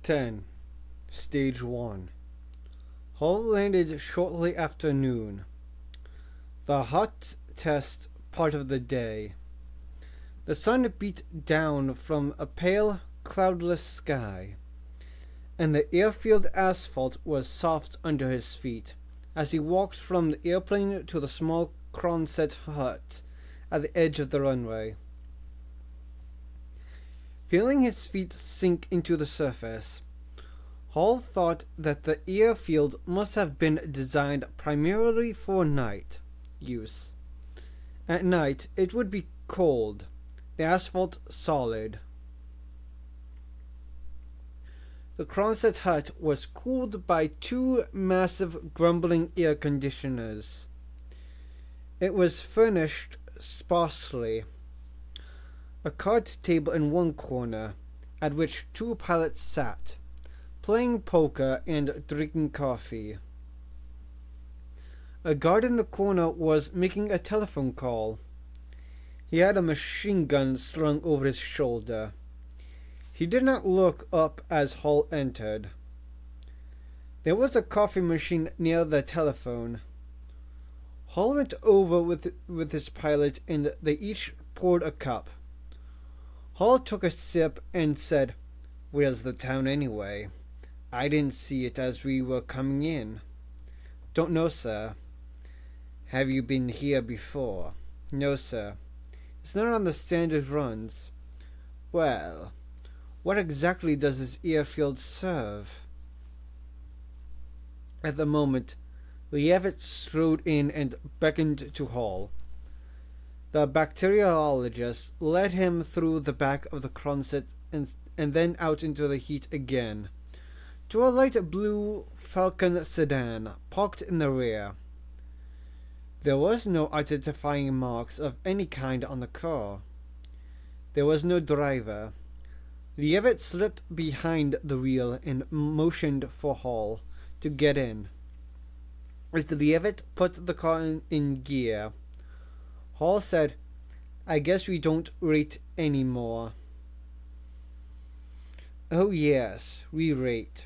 10. Stage 1. Hull landed shortly after noon. The hot test part of the day. The sun beat down from a pale, cloudless sky, and the airfield asphalt was soft under his feet as he walked from the airplane to the small Quonset hut at the edge of the runway. Feeling his feet sink into the surface, Hall thought that the airfield must have been designed primarily for night use. At night, it would be cold, the asphalt solid. The Quonset hut was cooled by two massive grumbling air conditioners. It was furnished sparsely. A card table in one corner, at which two pilots sat, playing poker and drinking coffee. A guard in the corner was making a telephone call. He had a machine gun slung over his shoulder. He did not look up as Hull entered. There was a coffee machine near the telephone. Hull went over with his pilot and they each poured a cup. Hull took a sip and said, "Where's the town anyway? I didn't see it as we were coming in." "Don't know, sir." "Have you been here before?" "No, sir. It's not on the standard runs." "Well, what exactly does this airfield serve?" At the moment, Leavitt strode in and beckoned to Hull. The bacteriologist led him through the back of the Quonset and then out into the heat again, to a light blue Falcon sedan parked in the rear. There was no identifying marks of any kind on the car. There was no driver. Leavitt slipped behind the wheel and motioned for Hull to get in. As Leavitt put the car in gear, Hull said, "I guess we don't rate anymore." "Oh yes, we rate.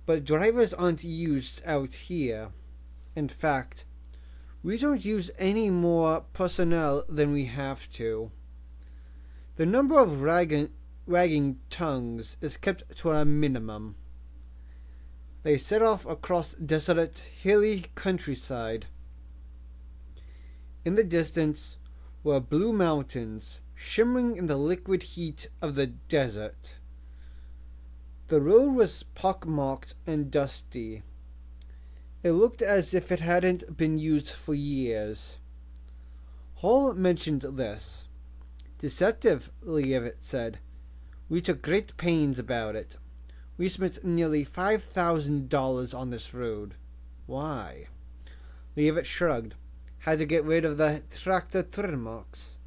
But drivers aren't used out here. In fact, we don't use any more personnel than we have to. The number of wagging tongues is kept to a minimum." They set off across desolate, hilly countryside. In the distance were blue mountains, shimmering in the liquid heat of the desert. The road was pockmarked and dusty. It looked as if it hadn't been used for years. Hull mentioned this. "Deceptive," Leavitt said. "We took great pains about it. We spent nearly $5,000 on this road." "Why?" Leavitt shrugged. "Had to get rid of the tractor turnmarks.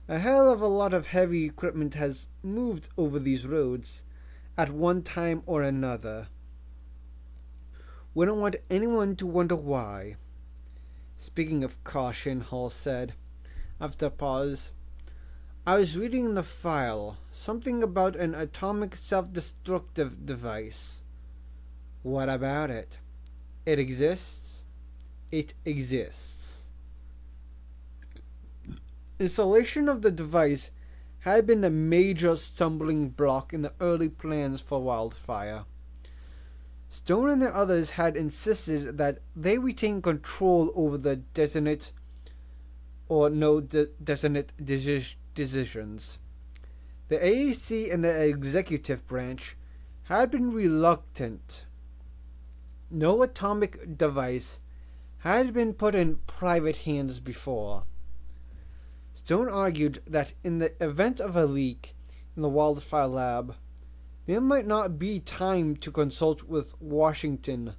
A hell of a lot of heavy equipment has moved over these roads at one time or another. Wouldn't want anyone to wonder why." "Speaking of caution," Hull said, after a pause, "I was reading in the file something about an atomic self-destructive device." "What about it?" "It exists." "It exists." Installation of the device had been a major stumbling block in the early plans for Wildfire. Stone and the others had insisted that they retain control over the detonate or no detonate decisions. The AAC and the executive branch had been reluctant. No atomic device had been put in private hands before. Stone argued that in the event of a leak in the Wildfire lab, there might not be time to consult with Washington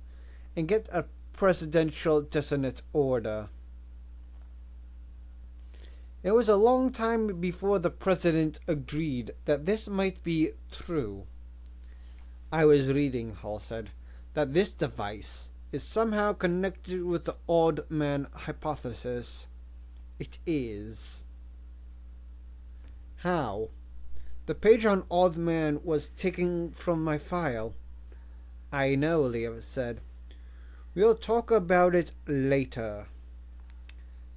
and get a presidential detonate order. It was a long time before the president agreed that this might be true. "I was reading," Hull said, "that this device is somehow connected with the odd man hypothesis." "It is." "How?" The page on Old Man was taken from my file. I know, Leo said. We'll talk about it later.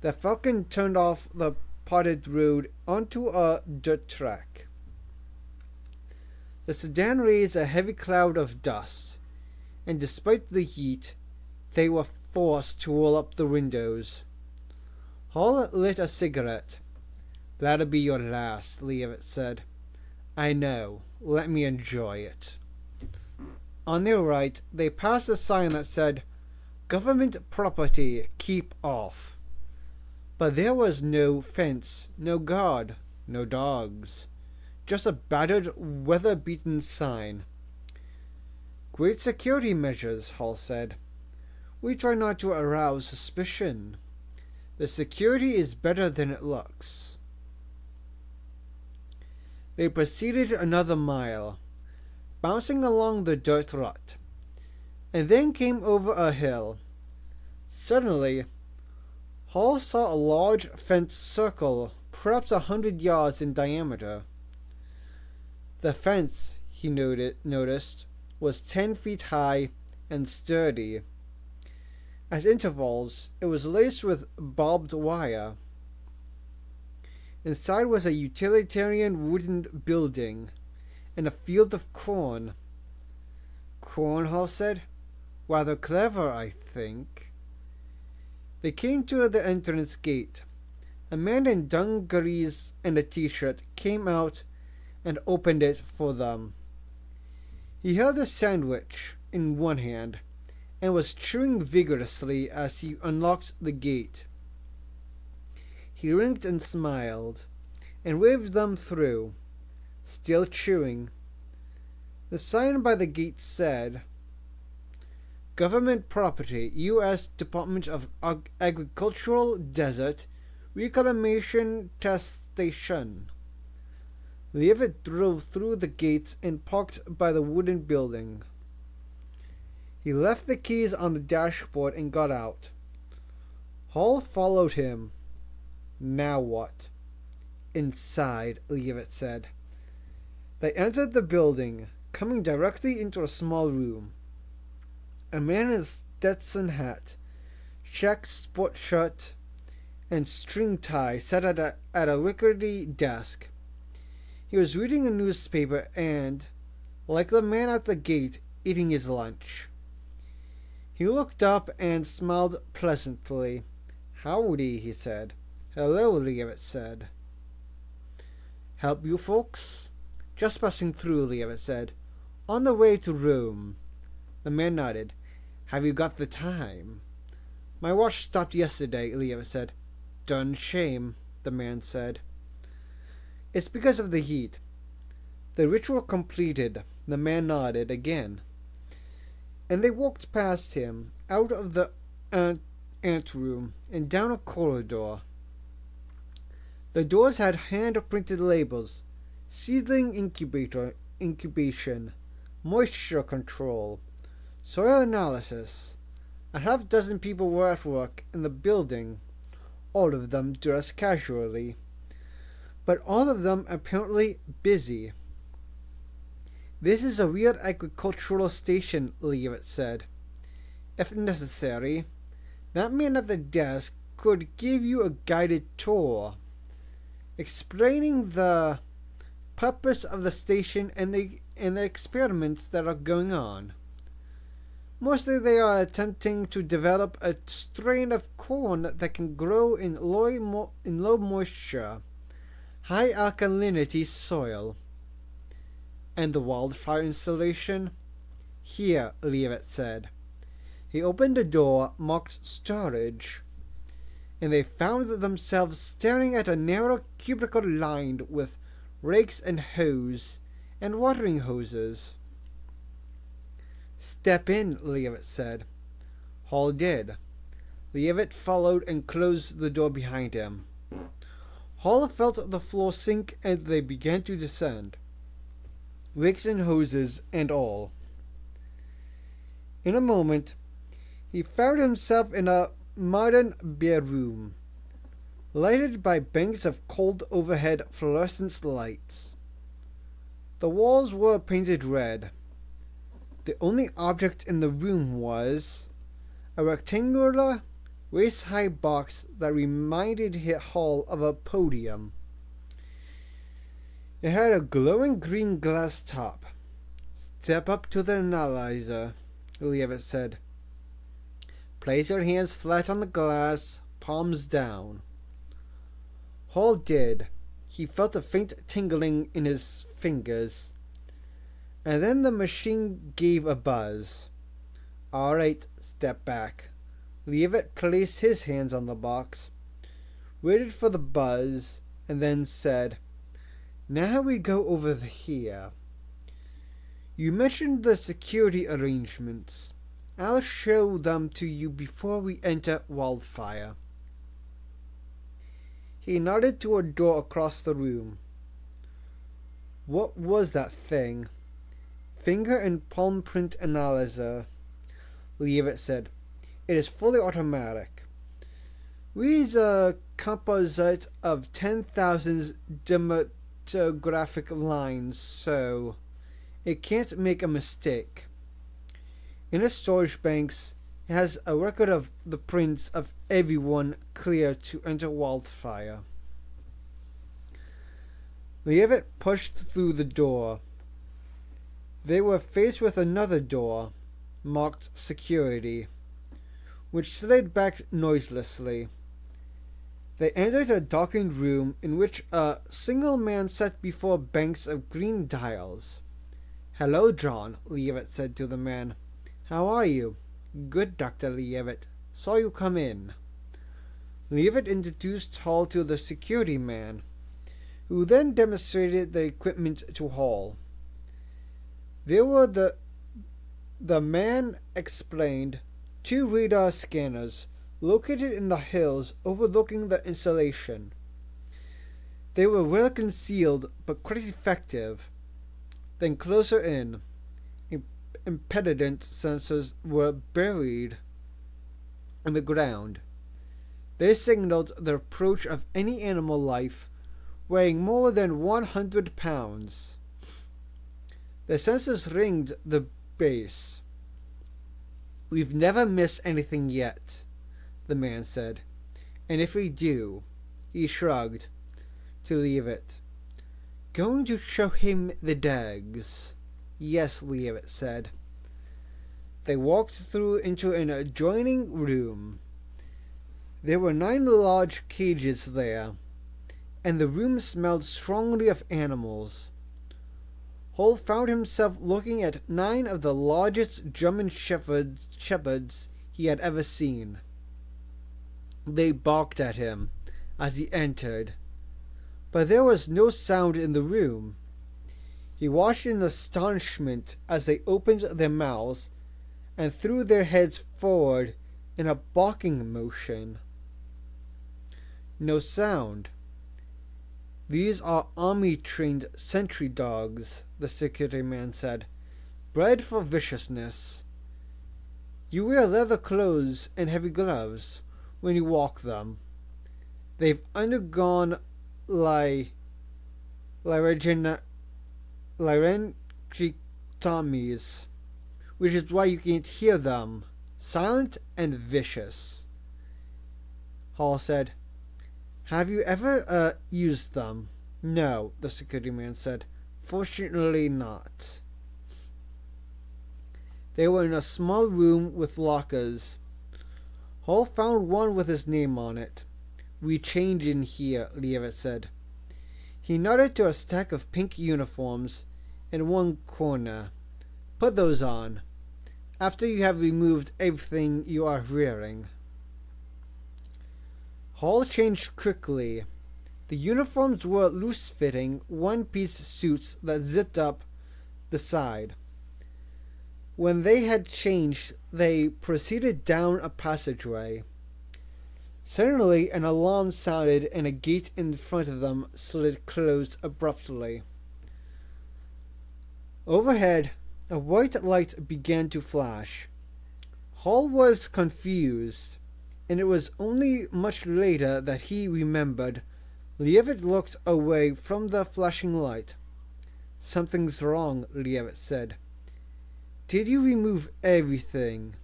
The Falcon turned off the potted road onto a dirt track. The sedan raised a heavy cloud of dust, and despite the heat, they were forced to roll up the windows. Hall lit a cigarette. That'll be your last, Leavitt said. I know. Let me enjoy it. On their right, they passed a sign that said, Government property, keep off. But there was no fence, no guard, no dogs. Just a battered, weather-beaten sign. Great security measures, Hall said. We try not to arouse suspicion. The security is better than it looks. They proceeded another mile, bouncing along the dirt rut, and then came over a hill. Suddenly, Hall saw a large fenced circle, perhaps 100 yards in diameter. The fence, he noticed, was 10 feet high and sturdy. At intervals, it was laced with barbed wire. Inside was a utilitarian wooden building and a field of corn. Corn, Hall said. Rather clever, I think. They came to the entrance gate. A man in dungarees and a t-shirt came out and opened it for them. He held a sandwich in one hand and was chewing vigorously as he unlocked the gate. He winked and smiled, and waved them through, still chewing. The sign by the gate said, Government Property, U.S. Department of Agricultural Desert Reclamation Test Station. Leavitt drove through the gates and parked by the wooden building. He left the keys on the dashboard and got out. Hall followed him. Now what? Inside, Leavitt said. They entered the building, coming directly into a small room. A man in a Stetson hat, checked sport shirt, and string tie sat at a rickety desk. He was reading a newspaper and, like the man at the gate, eating his lunch. He looked up and smiled pleasantly. Howdy, he said. Hello, Leavitt said. Help you folks? Just passing through, Leavitt said. On the way to Rome. The man nodded. Have you got the time? My watch stopped yesterday, Leavitt said. Done shame, the man said. It's because of the heat. The ritual completed, the man nodded again. And they walked past him, out of the anteroom, and down a corridor. The doors had hand-printed labels, seedling incubation, moisture control, soil analysis. A half-dozen people were at work in the building, all of them dressed casually, but all of them apparently busy. This is a real agricultural station, Leavitt said. If necessary, that man at the desk could give you a guided tour, explaining the purpose of the station and the experiments that are going on. Mostly they are attempting to develop a strain of corn that can grow in low moisture, high alkalinity soil. And the wildfire installation? Here, Leavitt said. He opened a door marked storage, and they found themselves staring at a narrow cubicle lined with rakes and hoes and watering hoses. Step in, Leavitt said. Hall did. Leavitt followed and closed the door behind him. Hall felt the floor sink and they began to descend, rakes and hoses and all. In a moment, he found himself in a modern bare room, lighted by banks of cold overhead fluorescent lights. The walls were painted red. The only object in the room was a rectangular, waist-high box that reminded Hall of a podium. It had a glowing green glass top. "Step up to the analyzer," Leavitt said. "Place your hands flat on the glass, palms down." Hall did. He felt a faint tingling in his fingers. And then the machine gave a buzz. "All right, step back." Leavitt placed his hands on the box, waited for the buzz, and then said, "Now we go over here. You mentioned the security arrangements. I'll show them to you before we enter Wildfire." He nodded to a door across the room. What was that thing? "Finger and palm print analyzer," Leavitt said. "It is fully automatic. Reads a composite of 10,000 demographic lines, so it can't make a mistake. In its storage banks, it has a record of the prints of everyone clear to enter Wildfire." Leavitt pushed through the door. They were faced with another door, marked "Security," which slid back noiselessly. They entered a darkened room in which a single man sat before banks of green dials. "Hello, John," Leavitt said to the man. "How are you?" "Good, Dr. Leavitt. Saw you come in." Leavitt introduced Hall to the security man, who then demonstrated the equipment to Hall. There were the man explained, 2 radar scanners located in the hills overlooking the installation. They were well concealed but quite effective. Then closer in, impedance sensors were buried in the ground. They signaled the approach of any animal life weighing more than 100 pounds. The sensors ringed the base. "We've never missed anything yet," the man said. "And if we do," he shrugged, to Leavitt. "Going to show him the dogs?" "Yes," Leavitt said. They walked through into an adjoining room. There were 9 large cages there, and the room smelled strongly of animals. Hall found himself looking at 9 of the largest German shepherds he had ever seen. They barked at him as he entered, but there was no sound in the room. He watched in astonishment as they opened their mouths and threw their heads forward in a barking motion. No sound. "These are army-trained sentry dogs," the security man said. "Bred for viciousness. You wear leather clothes and heavy gloves when you walk them. They've undergone larynectomies, which is why you can't hear them. Silent and vicious." Hall said, "Have you ever used them?" "No," the security man said. "Fortunately not." They were in a small room with lockers. Hall found one with his name on it. "We change in here," Leavitt said. He nodded to a stack of pink uniforms in one corner. "Put those on, after you have removed everything you are wearing." Hall changed quickly. The uniforms were loose-fitting, one-piece suits that zipped up the side. When they had changed, they proceeded down a passageway. Suddenly, an alarm sounded and a gate in front of them slid closed abruptly. Overhead, a white light began to flash. Hall was confused, and it was only much later that he remembered. Leavitt looked away from the flashing light. Something's wrong, Leavitt said. Did you remove everything?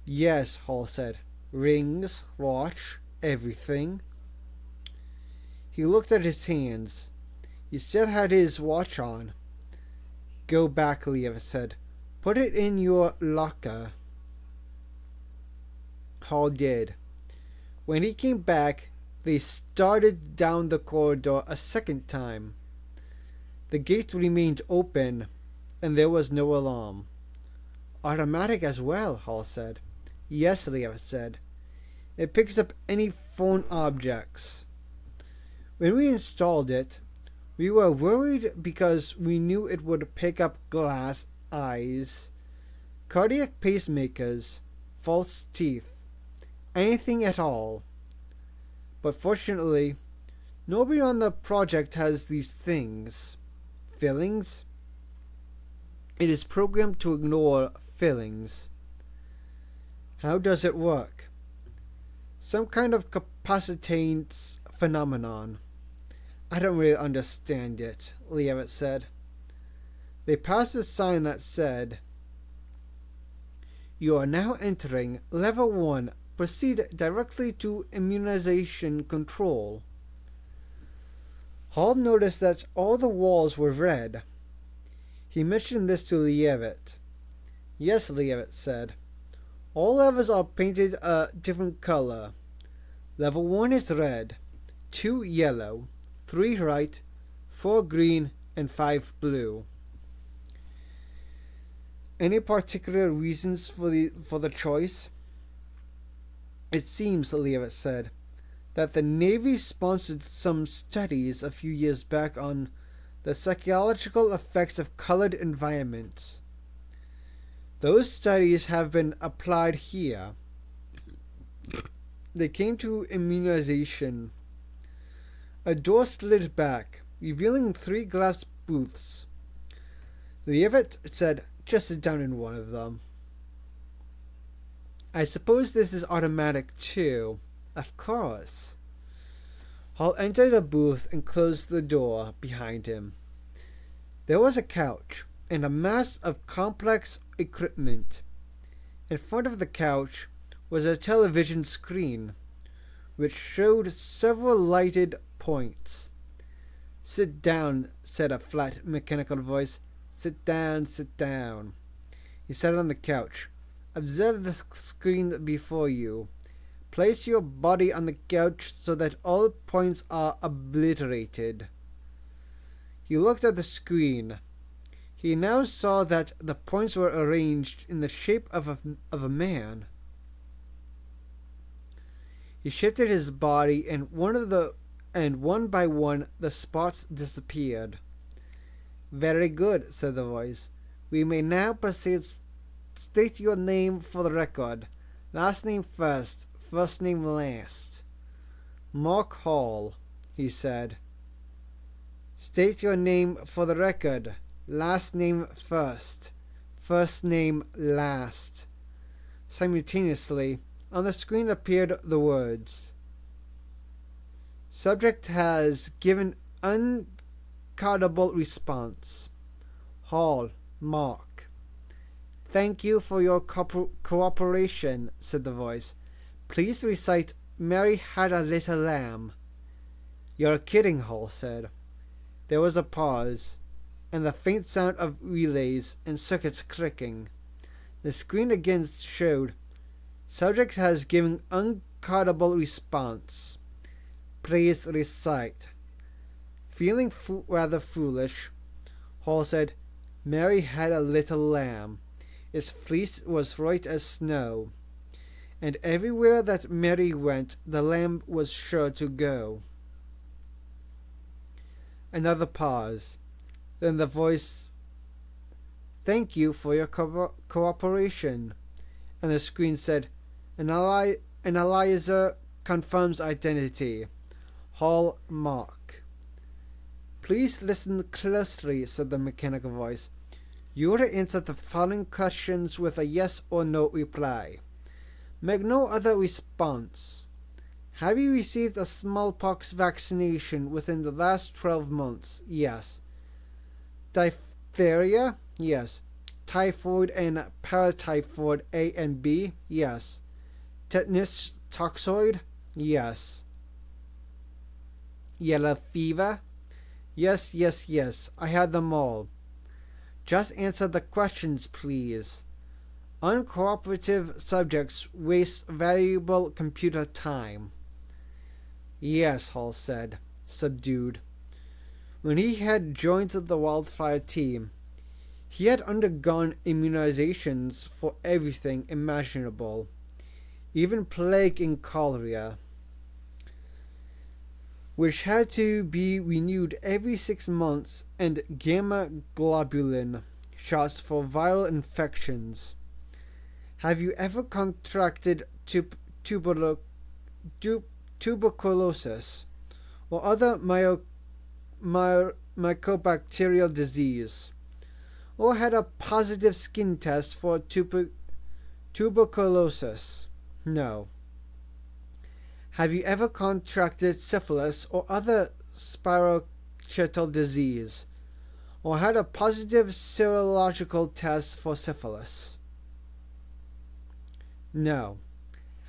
Yes, Hall said. Rings, watch, everything. He looked at his hands. He still had his watch on. Go back, Leavitt said. Put it in your locker. Hall did. When he came back, they started down the corridor a second time. The gate remained open, and there was no alarm. Automatic as well, Hall said. Yes, Leavitt said. It picks up any foreign objects. When we installed it, we were worried because we knew it would pick up glass, eyes, cardiac pacemakers, false teeth, anything at all. But fortunately, nobody on the project has these things. Fillings? It is programmed to ignore fillings. How does it work? Some kind of capacitance phenomenon. I don't really understand it, Leavitt said. They passed a sign that said, You are now entering Level 1. Proceed directly to immunization control. Hall noticed that all the walls were red. He mentioned this to Leavitt. Yes, Leavitt said. All levels are painted a different color. Level 1 is red, 2 yellow, 3 white, 4 green, and 5 blue. Any particular reasons for the choice? It seems, Leavitt said, that the Navy sponsored some studies a few years back on the psychological effects of colored environments. Those studies have been applied here. They came to immunization. A door slid back, revealing 3 glass booths. Leavitt said, Just sit down in one of them. I suppose this is automatic too. Of course. Hall entered the booth and closed the door behind him. There was a couch and a mass of complex equipment. In front of the couch was a television screen, which showed several lighted points. Sit down, said a flat, mechanical voice. Sit down, sit down. He sat on the couch. Observe the screen before you. Place your body on the couch so that all points are obliterated. He looked at the screen. He now saw that the points were arranged in the shape of a man. He shifted his body, and one by one the spots disappeared. Very good, said the voice. We may now proceed. State your name for the record. Last name first, first name last. Mark Hall, he said. State your name for the record. Last name first, first name last. Simultaneously, on the screen appeared the words. Subject has given uncardable response. Hall, Mark. Thank you for your cooperation, said the voice. Please recite Mary Had a Little Lamb. You're kidding, Hall said. There was a pause, and the faint sound of relays and circuits clicking. The screen again showed, Subject has given uncardable response. Please recite. Feeling rather foolish, Hall said, Mary had a little lamb. Its fleece was white as snow, and everywhere that Mary went, the lamb was sure to go. Another pause. Then the voice, Thank you for your cooperation. And the screen said, Analyzer confirms identity. Hall Mark. Please listen closely, said the mechanical voice. You will answer the following questions with a yes or no reply. Make no other response. Have you received a smallpox vaccination within the last 12 months? Yes. Diphtheria? Yes. Typhoid and paratyphoid A and B? Yes. Tetanus toxoid? Yes. Yellow fever? Yes, yes, yes. I had them all. Just answer the questions, please. Uncooperative subjects waste valuable computer time. Yes, Hall said, subdued. When he had joined the wildfire team, he had undergone immunizations for everything imaginable, even plague and cholera, which had to be renewed every 6 months, and gamma globulin shots for viral infections. Have you ever contracted tuberculosis or other mycobacterial disease, or had a positive skin test for tuberculosis? No. Have you ever contracted syphilis or other spirochetal disease, or had a positive serological test for syphilis? No.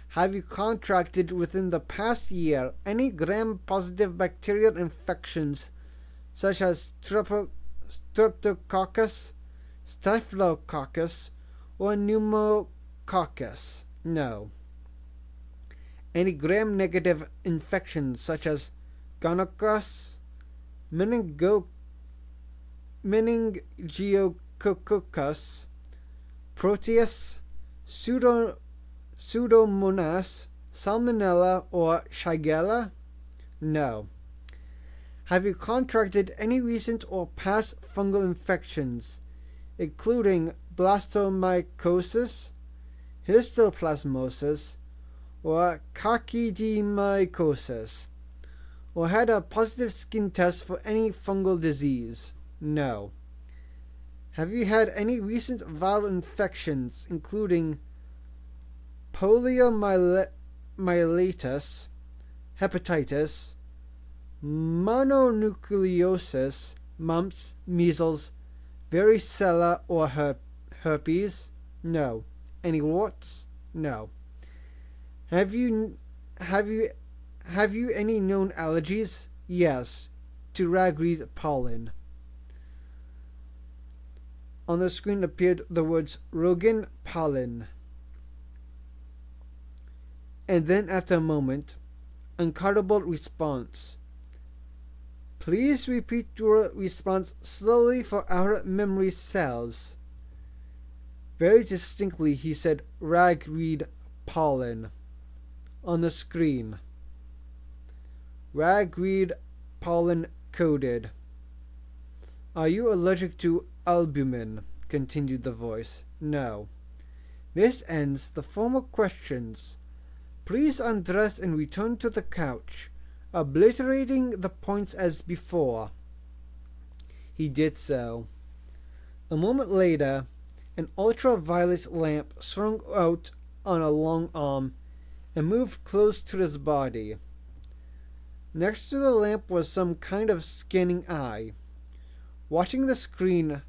Have you contracted within the past year any gram-positive bacterial infections such as streptococcus, staphylococcus, or pneumococcus? No. Any gram-negative infections such as gonorrhea, meningiococcus, proteus, Pseudomonas, Salmonella, or Shigella? No. Have you contracted any recent or past fungal infections, including blastomycosis, histoplasmosis, or coccidioidomycosis, or had a positive skin test for any fungal disease? No. Have you had any recent viral infections, including poliomyelitis, hepatitis, mononucleosis, mumps, measles, varicella, or herpes? No. Any warts? No. Have you any known allergies? Yes. To ragweed pollen. On the screen appeared the words Rogan pollen. And then after a moment, uncaudible response. Please repeat your response slowly for our memory cells. Very distinctly he said ragweed pollen on the screen. Ragweed pollen coded. Are you allergic to albumin? Continued the voice. No. This ends the formal questions. Please undress and return to the couch, obliterating the points as before. He did so. A moment later, an ultraviolet lamp swung out on a long arm and moved close to his body. Next to the lamp was some kind of scanning eye. Watching the screen,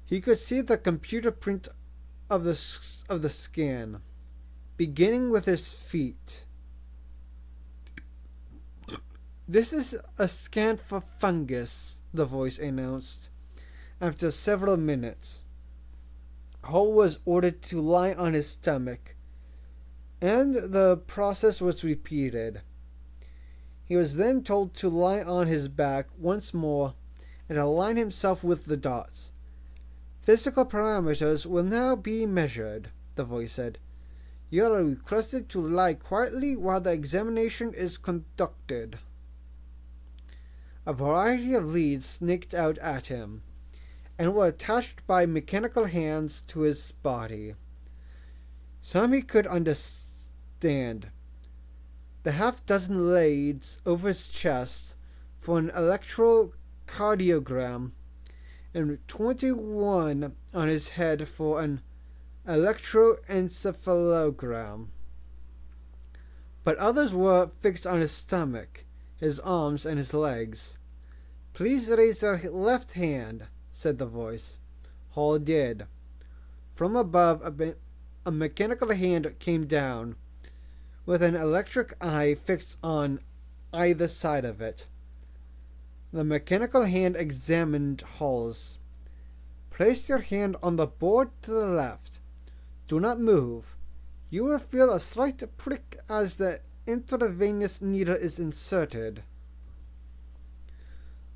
he could see the computer print of the scan, beginning with his feet. This is a scan for fungus, the voice announced. After several minutes, Hull was ordered to lie on his stomach, and the process was repeated. He was then told to lie on his back once more and align himself with the dots. Physical parameters will now be measured, the voice said. You are requested to lie quietly while the examination is conducted. A variety of leads snaked out at him, and were attached by mechanical hands to his body. Some he could understand. The half-dozen leads over his chest for an electrocardiogram, and 21 on his head for an electroencephalogram. But others were fixed on his stomach, his arms, and his legs. Please raise your left hand, said the voice. Hall did. From above, a mechanical hand came down, with an electric eye fixed on either side of it. The mechanical hand examined Hall's. Place your hand on the board to the left. Do not move. You will feel a slight prick as the intravenous needle is inserted.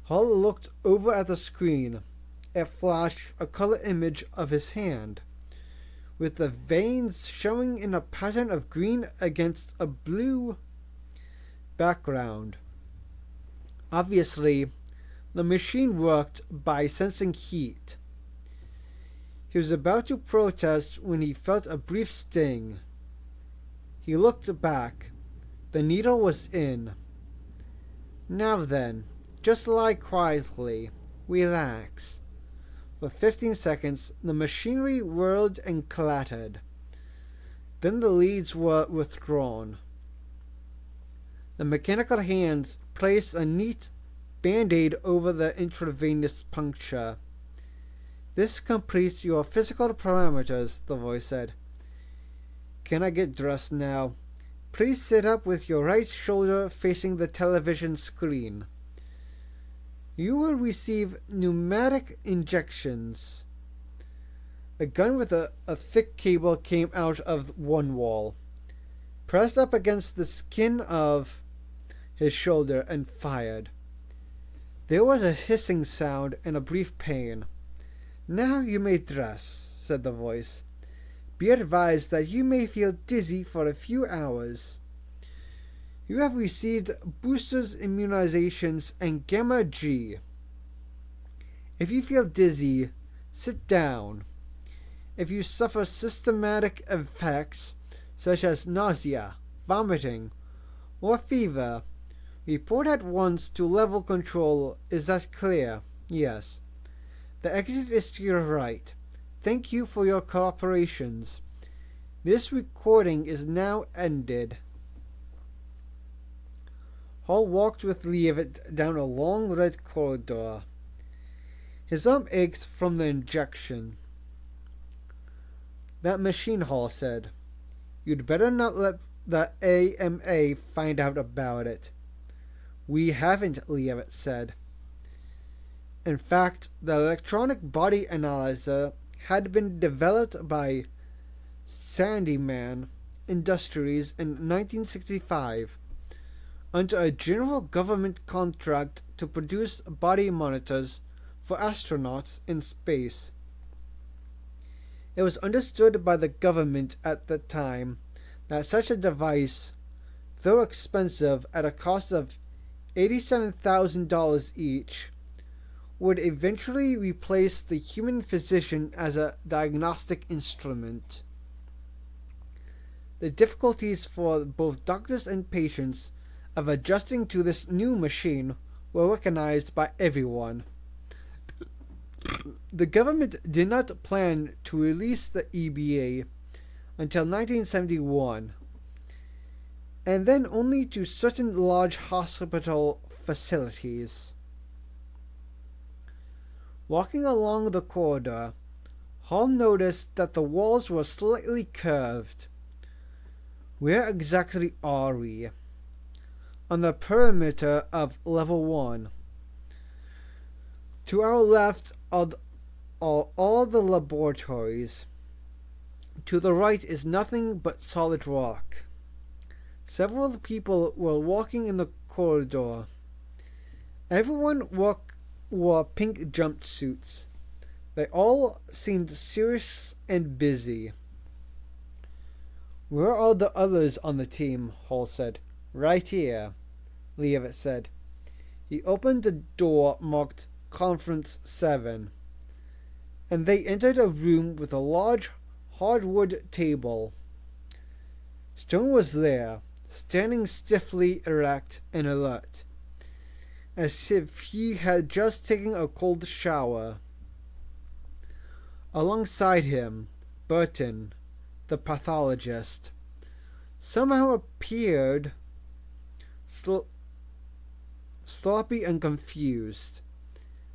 Hall looked over at the screen. It flashed a color image of his hand, with the veins showing in a pattern of green against a blue background. Obviously, the machine worked by sensing heat. He was about to protest when he felt a brief sting. He looked back. The needle was in. Now then, just lie quietly. Relax. For 15 seconds, the machinery whirled and clattered. Then the leads were withdrawn. The mechanical hands placed a neat band-aid over the intravenous puncture. This completes your physical parameters, the voice said. Can I get dressed now? Please sit up with your right shoulder facing the television screen. You will receive pneumatic injections. A gun with a thick cable came out of one wall, pressed up against the skin of his shoulder, and fired. There was a hissing sound and a brief pain. Now you may dress, said the voice. Be advised that you may feel dizzy for a few hours. You have received boosters, immunizations, and Gamma G. If you feel dizzy, sit down. If you suffer systematic effects such as nausea, vomiting, or fever, report at once to level control. Is that clear? Yes. The exit is to your right. Thank you for your cooperations. This recording is now ended. Hall walked with Leavitt down a long red corridor. His arm ached from the injection. That machine, Hall said. You'd better not let the AMA find out about it. We haven't, Leavitt said. In fact, the electronic body analyzer had been developed by Sandyman Industries in 1965 under a general government contract to produce body monitors for astronauts in space. It was understood by the government at the time that such a device, though expensive at a cost of $87,000 each, would eventually replace the human physician as a diagnostic instrument. The difficulties for both doctors and patients of adjusting to this new machine were recognized by everyone. The government did not plan to release the EBA until 1971, and then only to certain large hospital facilities. Walking along the corridor, Hall noticed that the walls were slightly curved. Where exactly are we? On the perimeter of level 1. To our left are all the laboratories. To the right is nothing but solid rock. Several people were walking in the corridor. Everyone wore pink jumpsuits. They all seemed serious and busy. Where are the others on the team? Hall said. Right here, Leavitt said. He opened a door marked Conference 7, and they entered a room with a large hardwood table. Stone was there, standing stiffly erect and alert, as if he had just taken a cold shower. Alongside him, Burton, the pathologist, somehow appeared sloppy and confused.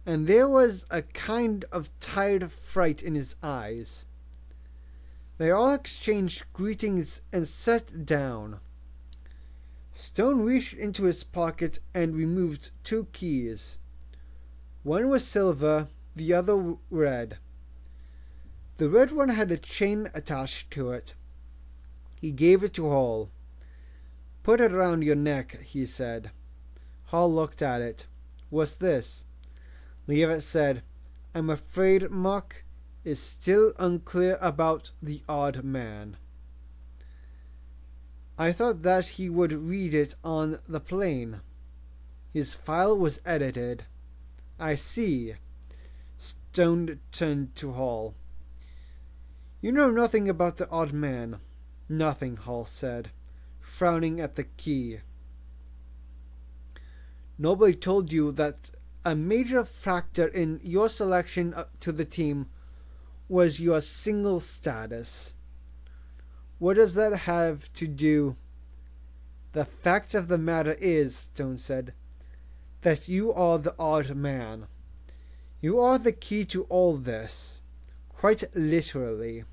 and there was a kind of tired fright in his eyes. They all exchanged greetings and sat down. Stone reached into his pocket and removed 2 keys. One was silver, the other red. The red one had a chain attached to it. He gave it to Hall. "Put it around your neck," he said. Hall looked at it. "What's this?" Leavitt said, "I'm afraid Muck is still unclear about the odd man. I thought that he would read it on the plane. His file was edited." "I see." Stone turned to Hall. "You know nothing about the odd man." "Nothing," Hall said, frowning at the key. "Nobody told you that a major factor in your selection to the team was your single status. What does that have to do?" "The fact of the matter is," Stone said, "that you are the odd man. You are the key to all this. Quite literally."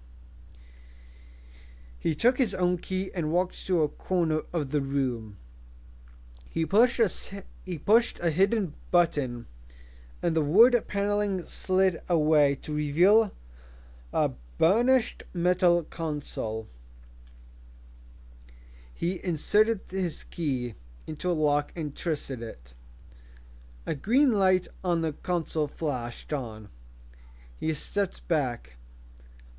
He took his own key and walked to a corner of the room. He pushed a hidden button, and the wood paneling slid away to reveal a burnished metal console. He inserted his key into a lock and twisted it. A green light on the console flashed on. He stepped back.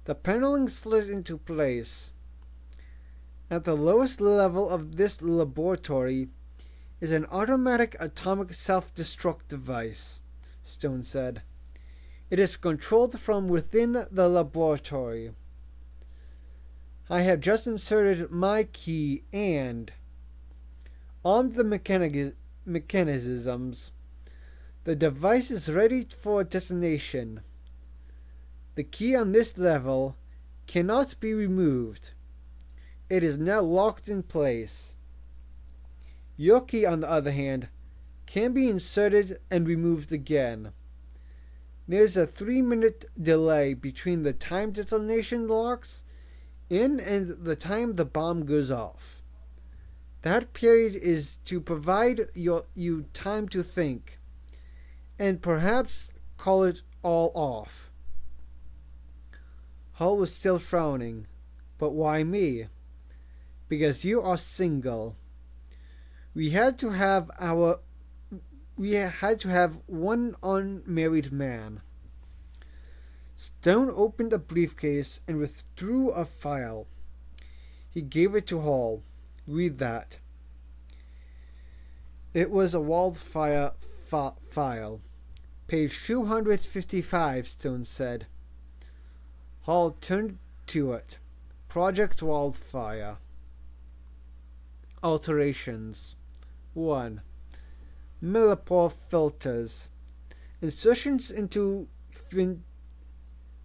The paneling slid into place. "At the lowest level of this laboratory is an automatic atomic self-destruct device," Stone said. "It is controlled from within the laboratory. I have just inserted my key and, on the mechanisms, the device is ready for detonation. The key on this level cannot be removed. It is now locked in place. Your key, on the other hand, can be inserted and removed again. There is a 3-minute delay between the time detonation locks in and the time the bomb goes off. That period is to provide you time to think, and perhaps call it all off." Hall was still frowning. "But why me?" "Because you are single. We had to have one unmarried man." Stone opened a briefcase and withdrew a file. He gave it to Hall. "Read that." It was a wildfire file. "Page 255, Stone said. Hall turned to it. "Project Wildfire. Alterations. 1. Millipore filters. Insertions into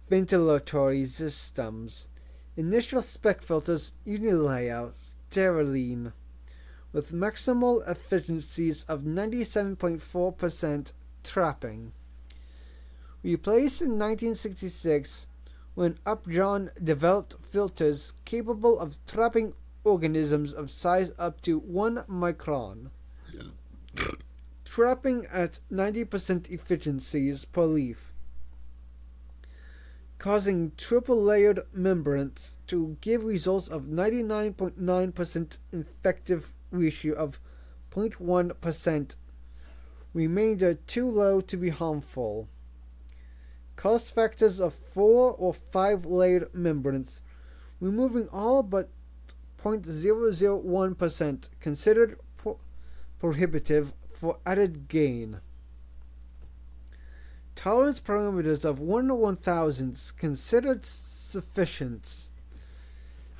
ventilatory systems. Initial spec filters unilayout sterilene with maximal efficiencies of 97.4% trapping. Replaced in 1966 when Upjohn developed filters capable of trapping organisms of size up to 1 micron. Trapping at 90% efficiencies per leaf, causing triple-layered membranes to give results of 99.9% infective ratio of 0.1%, remainder too low to be harmful. Cost factors of 4 or 5 layered membranes, removing all but 0.001%, considered prohibitive for added gain. Tolerance parameters of 1/1000 considered sufficient.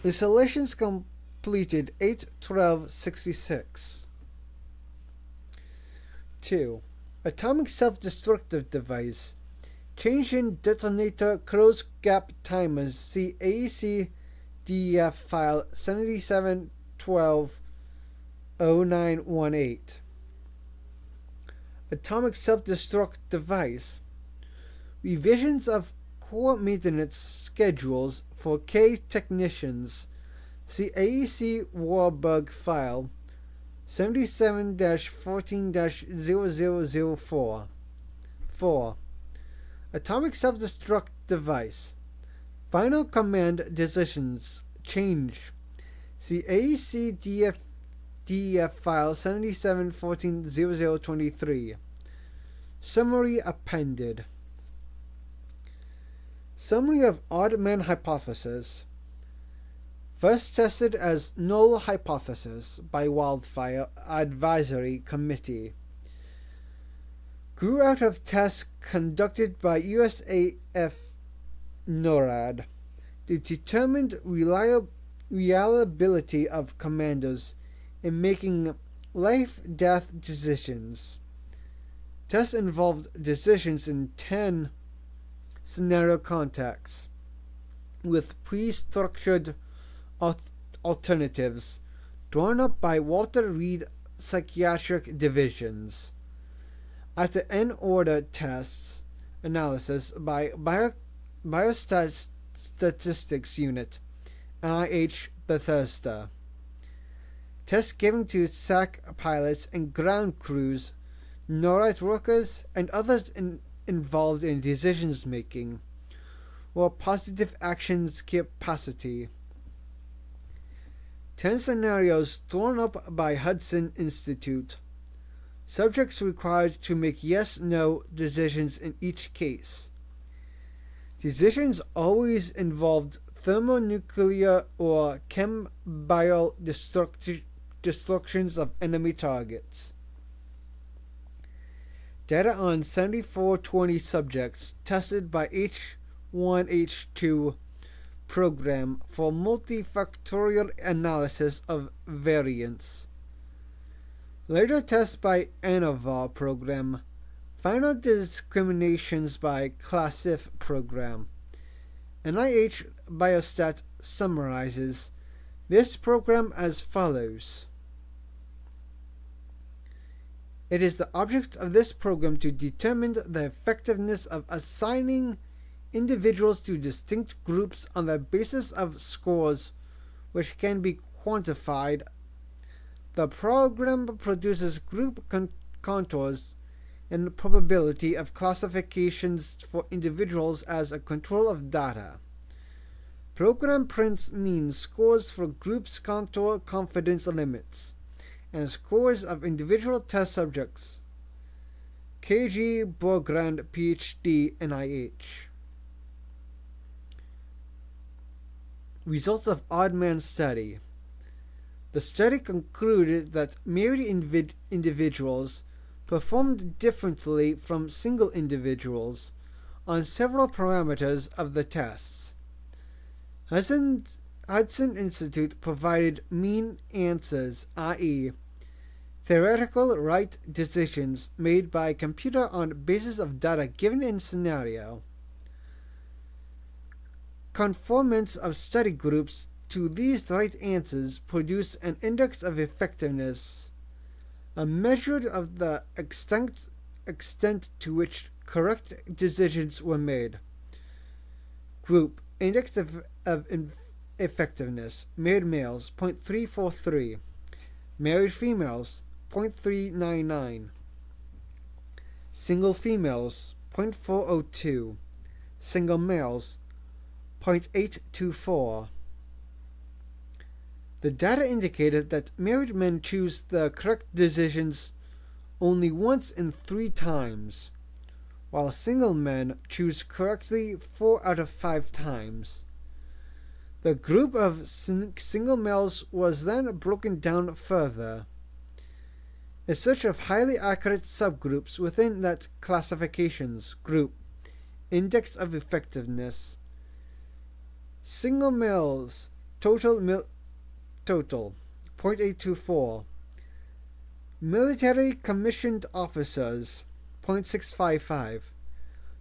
Installations completed 8/12/66. 2. Atomic self-destructive device. Change in detonator close gap timers. See AEC DEF file 77120918. atomic self-destruct device. Revisions of core maintenance schedules for K technicians. See AEC Warbug file 77-14-0004. 4. Atomic self-destruct device. Final command decisions change. See AEC DEF file 77-14-0023. Summary appended. Summary of odd man hypothesis. First tested as null hypothesis by Wildfire Advisory Committee. Grew out of tests conducted by USAF NORAD. The determined reliability of commandos in making life-death decisions. Tests involved decisions in 10 scenario contexts with pre-structured alternatives drawn up by Walter Reed Psychiatric Divisions. After N-order tests analysis by Biostatistics Unit, NIH Bethesda. Tests given to SAC pilots and ground crews, NORAD workers, and others involved in decisions making, or positive actions capacity. 10 scenarios drawn up by Hudson Institute. Subjects required to make yes-no decisions in each case. Decisions always involved thermonuclear or chem-bio destructions of enemy targets. Data on 7420 subjects tested by H1H2 program for multifactorial analysis of variance. Later tests by ANOVA program. Final discriminations by ClassIF program. NIH Biostat summarizes this program as follows. It is the object of this program to determine the effectiveness of assigning individuals to distinct groups on the basis of scores which can be quantified. The program produces group contours and probability of classifications for individuals as a control of data. Program prints mean scores for groups contour confidence limits and scores of individual test subjects. KG Borgrand, PhD, NIH. Results of Odd Man Study. The study concluded that married individuals performed differently from single individuals on several parameters of the tests. Hudson Institute provided mean answers, i.e., theoretical right decisions made by computer on basis of data given in scenario. Conformance of study groups to these right answers produce an index of effectiveness, a measure of the extent to which correct decisions were made. Group index of effectiveness: married males 0.343, married females 0.399, single females 0.402, single males 0.824. The data indicated that married men choose the correct decisions only once in 3 times, while single men choose correctly 4 out of 5 times. The group of single males was then broken down further in search of highly accurate subgroups within that classifications group. Index of effectiveness. Single males total 0.824. Military commissioned officers 0.655.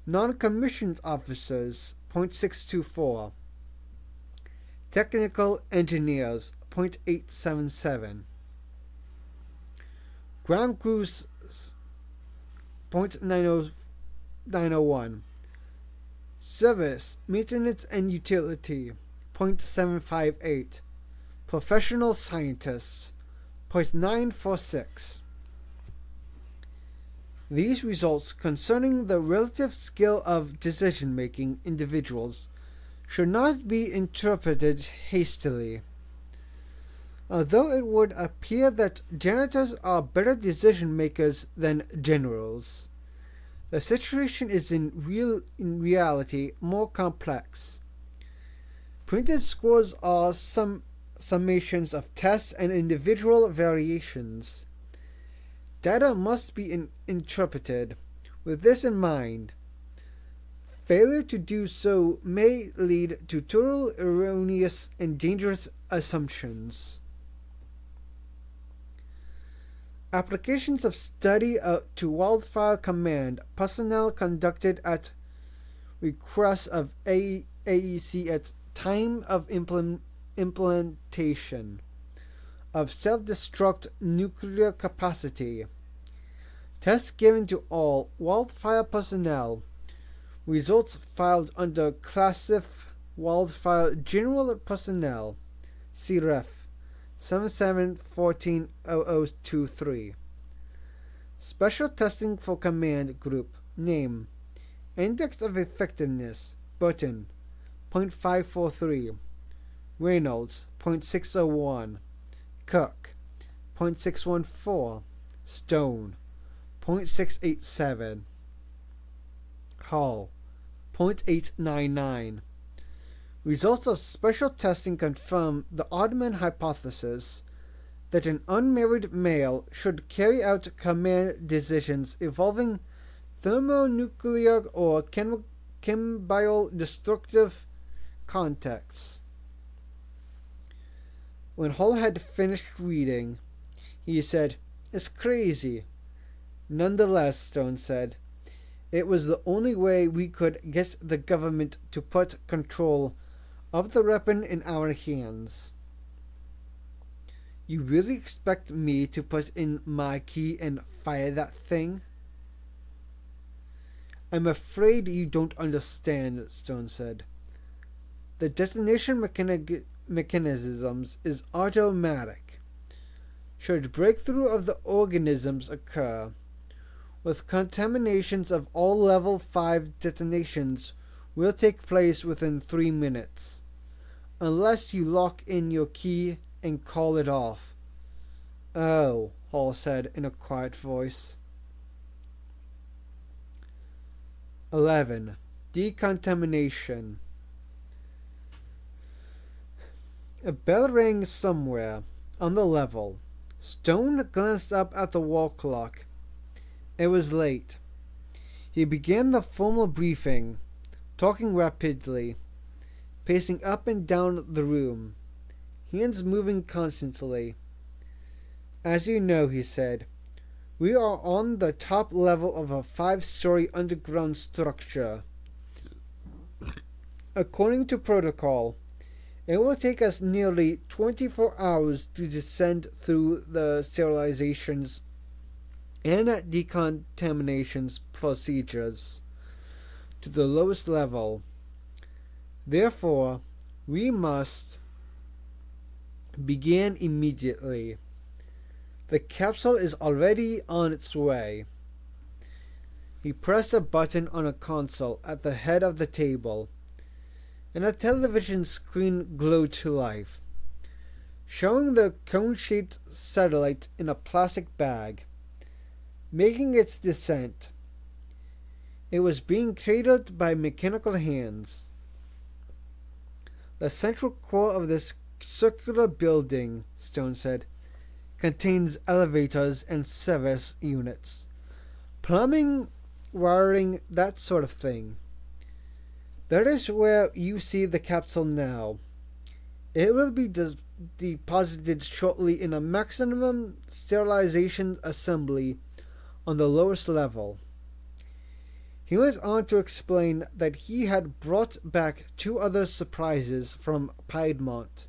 Non-commissioned officers 0.624. Technical engineers 0.877. Ground .901. Service, maintenance and utility, 0.758. Professional scientists, 0.946. These results concerning the relative skill of decision-making individuals should not be interpreted hastily. Although it would appear that janitors are better decision-makers than generals, the situation is in reality more complex. Printed scores are summations of tests and individual variations. Data must be interpreted with this in mind. Failure to do so may lead to total erroneous and dangerous assumptions. Applications of study to wildfire command personnel conducted at request of AEC at time of implementation of self-destruct nuclear capacity. Tests given to all wildfire personnel. Results filed under Classif Wildfire General Personnel, CREF 77140023. Special testing for command group. Name. Index of effectiveness. Burton 0.543. Reynolds 0.601. Cook 0.614. Stone 0.687. Hall 0.899. Results of special testing confirm the odd-man hypothesis that an unmarried male should carry out command decisions involving thermonuclear or chemical-destructive contexts. When Hall had finished reading, he said, "It's crazy." Nonetheless, Stone said, "It was the only way we could get the government to put control of the weapon in our hands." "You really expect me to put in my key and fire that thing?" "I'm afraid you don't understand," Stone said. "The detonation mechanisms is automatic. Should breakthrough of the organisms occur, with contaminations of all level 5 detonations will take place within 3 minutes, unless you lock in your key and call it off." "Oh," Hall said in a quiet voice. 11. Decontamination. A bell rang somewhere on the level. Stone glanced up at the wall clock. It was late. He began the formal briefing, talking rapidly, pacing up and down the room, hands moving constantly. "As you know," he said, "we are on the top level of a 5-story underground structure. According to protocol, it will take us nearly 24 hours to descend through the sterilizations and decontaminations procedures to the lowest level. Therefore, we must begin immediately. The capsule is already on its way." He pressed a button on a console at the head of the table, and a television screen glowed to life, showing the cone-shaped satellite in a plastic bag, making its descent. It was being cradled by mechanical hands. "The central core of this circular building," Stone said, "contains elevators and service units, plumbing, wiring, that sort of thing. That is where you see the capsule now. It will be deposited shortly in a maximum sterilization assembly on the lowest level." He went on to explain that he had brought back 2 other surprises from Piedmont.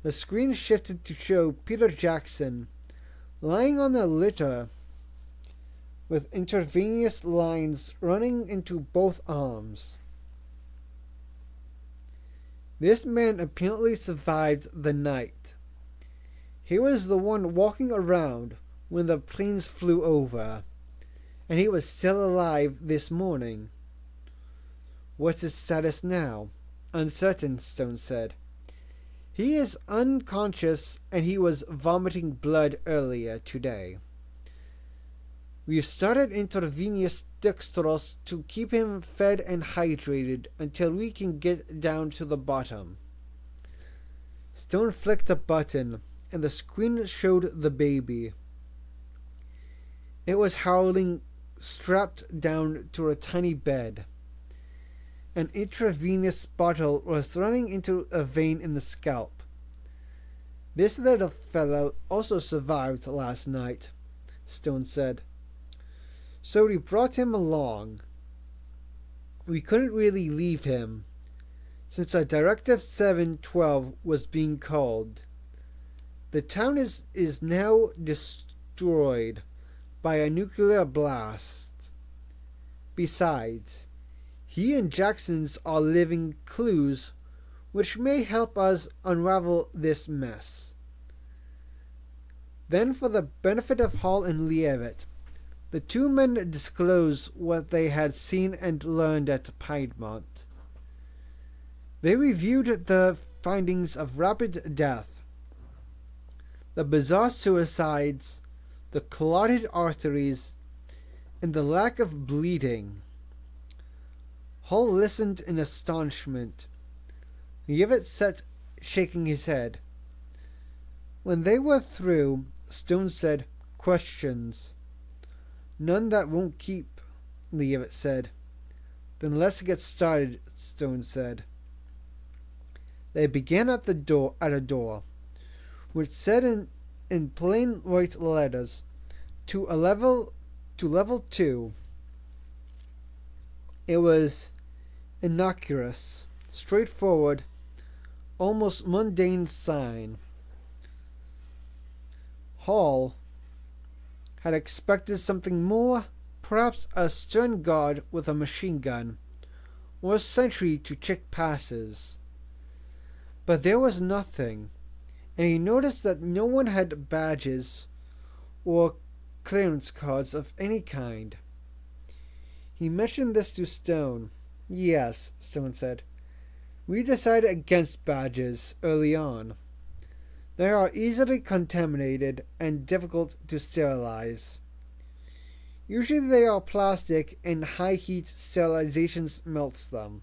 The screen shifted to show Peter Jackson lying on a litter with intravenous lines running into both arms. This man apparently survived the night. He was the one walking around when the planes flew over, and he was still alive this morning. What's his status now? Uncertain, Stone said. He is unconscious and he was vomiting blood earlier today. We've started intravenous dextrose to keep him fed and hydrated until we can get down to the bottom. Stone flicked a button and the screen showed the baby. It was howling, strapped down to a tiny bed. An intravenous bottle was running into a vein in the scalp. This little fellow also survived last night, Stone said. So we brought him along. We couldn't really leave him, since a Directive 712 was being called. The town is now destroyed by a nuclear blast. Besides, he and Jackson's are living clues which may help us unravel this mess. Then, for the benefit of Hall and Leavitt, the two men disclosed what they had seen and learned at Piedmont. They reviewed the findings of rapid death, the bizarre suicides, the clotted arteries, and the lack of bleeding. Hall listened in astonishment. Leavitt sat shaking his head. When they were through, Stone said, "Questions?" "None that won't keep," Leavitt said. "Then let's get started," Stone said. They began at a door, which said in plain white letters, to level 2. It was innocuous, straightforward, almost mundane sign. Hall had expected something more, perhaps a stern guard with a machine gun, or a sentry to check passes. But there was nothing, and he noticed that no one had badges or clearance cards of any kind. He mentioned this to Stone. "Yes," Stone said. "We decided against badges early on. They are easily contaminated and difficult to sterilize. Usually they are plastic and high-heat sterilization melts them."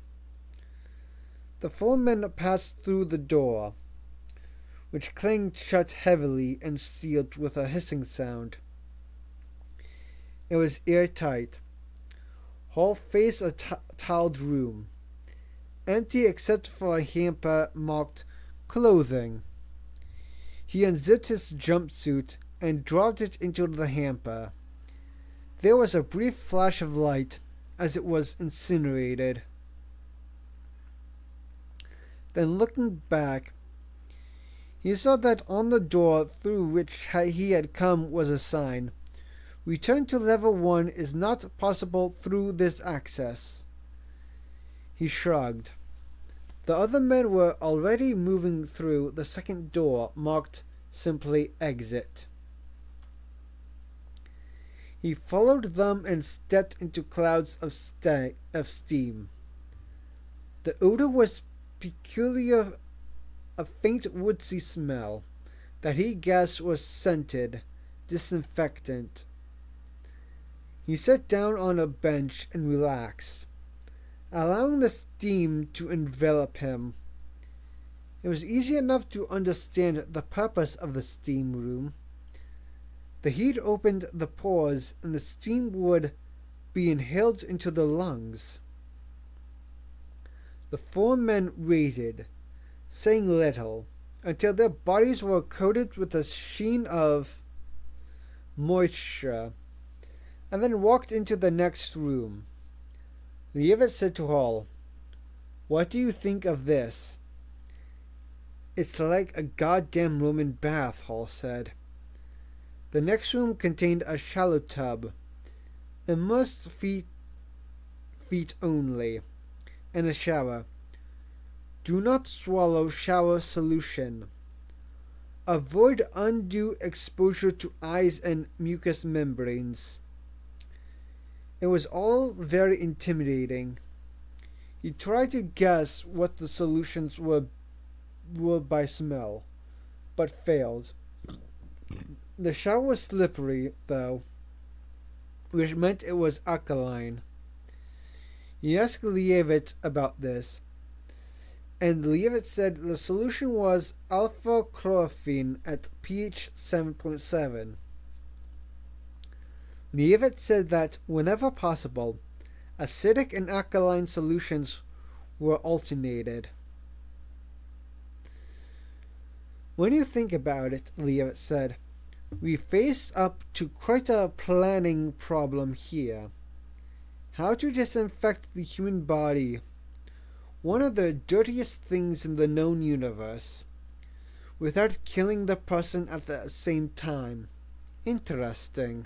The four men passed through the door, which clanged shut heavily and sealed with a hissing sound. It was airtight. Hall faced a tiled room, empty except for a hamper marked "Clothing." He unzipped his jumpsuit and dropped it into the hamper. There was a brief flash of light as it was incinerated. Then, looking back, he saw that on the door through which he had come was a sign. "Return to level 1 is not possible through this access." He shrugged. The other men were already moving through the second door, marked simply "Exit." He followed them and stepped into clouds of steam. The odor was peculiar, a faint woodsy smell that he guessed was scented disinfectant. He sat down on a bench and relaxed, allowing the steam to envelop him. It was easy enough to understand the purpose of the steam room. The heat opened the pores and the steam would be inhaled into the lungs. The four men waited, saying little, until their bodies were coated with a sheen of moisture, and then walked into the next room. Leavitt said to Hall, "What do you think of this?" "It's like a goddamn Roman bath," Hall said. The next room contained a shallow tub. Immersed feet only. In a shower. Do not swallow shower solution. Avoid undue exposure to eyes and mucous membranes. It was all very intimidating. He tried to guess what the solutions were by smell, but failed. The shower was slippery, though, which meant it was alkaline. He asked Lievit about this, and Lievit said the solution was alpha chlorophene at pH 7.7. Lievit said that, whenever possible, acidic and alkaline solutions were alternated. When you think about it, Lievit said, we face up to quite a planning problem here. How to disinfect the human body, one of the dirtiest things in the known universe, without killing the person at the same time. Interesting.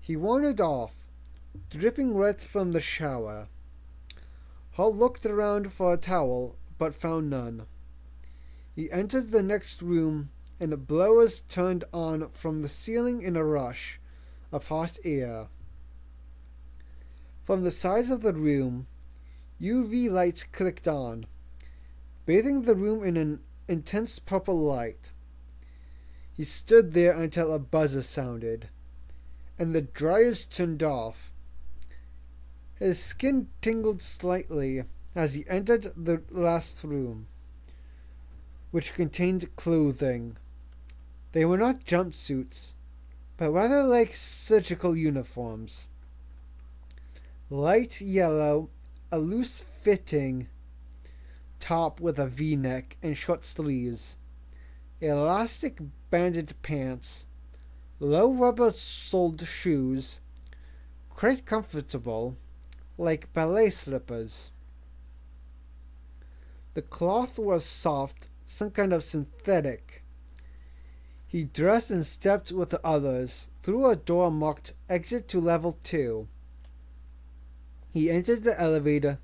He wandered off, dripping wet from the shower. Hall looked around for a towel, but found none. He entered the next room, and blowers turned on from the ceiling in a rush of hot air. From the sides of the room, UV lights clicked on, bathing the room in an intense purple light. He stood there until a buzzer sounded, and the dryers turned off. His skin tingled slightly as he entered the last room, which contained clothing. They were not jumpsuits, but rather like surgical uniforms. Light yellow, a loose-fitting top with a V-neck and short sleeves, elastic banded pants, low rubber-soled shoes, quite comfortable, like ballet slippers. The cloth was soft, some kind of synthetic. He dressed and stepped with the others through a door marked Exit to Level 2. He entered the elevator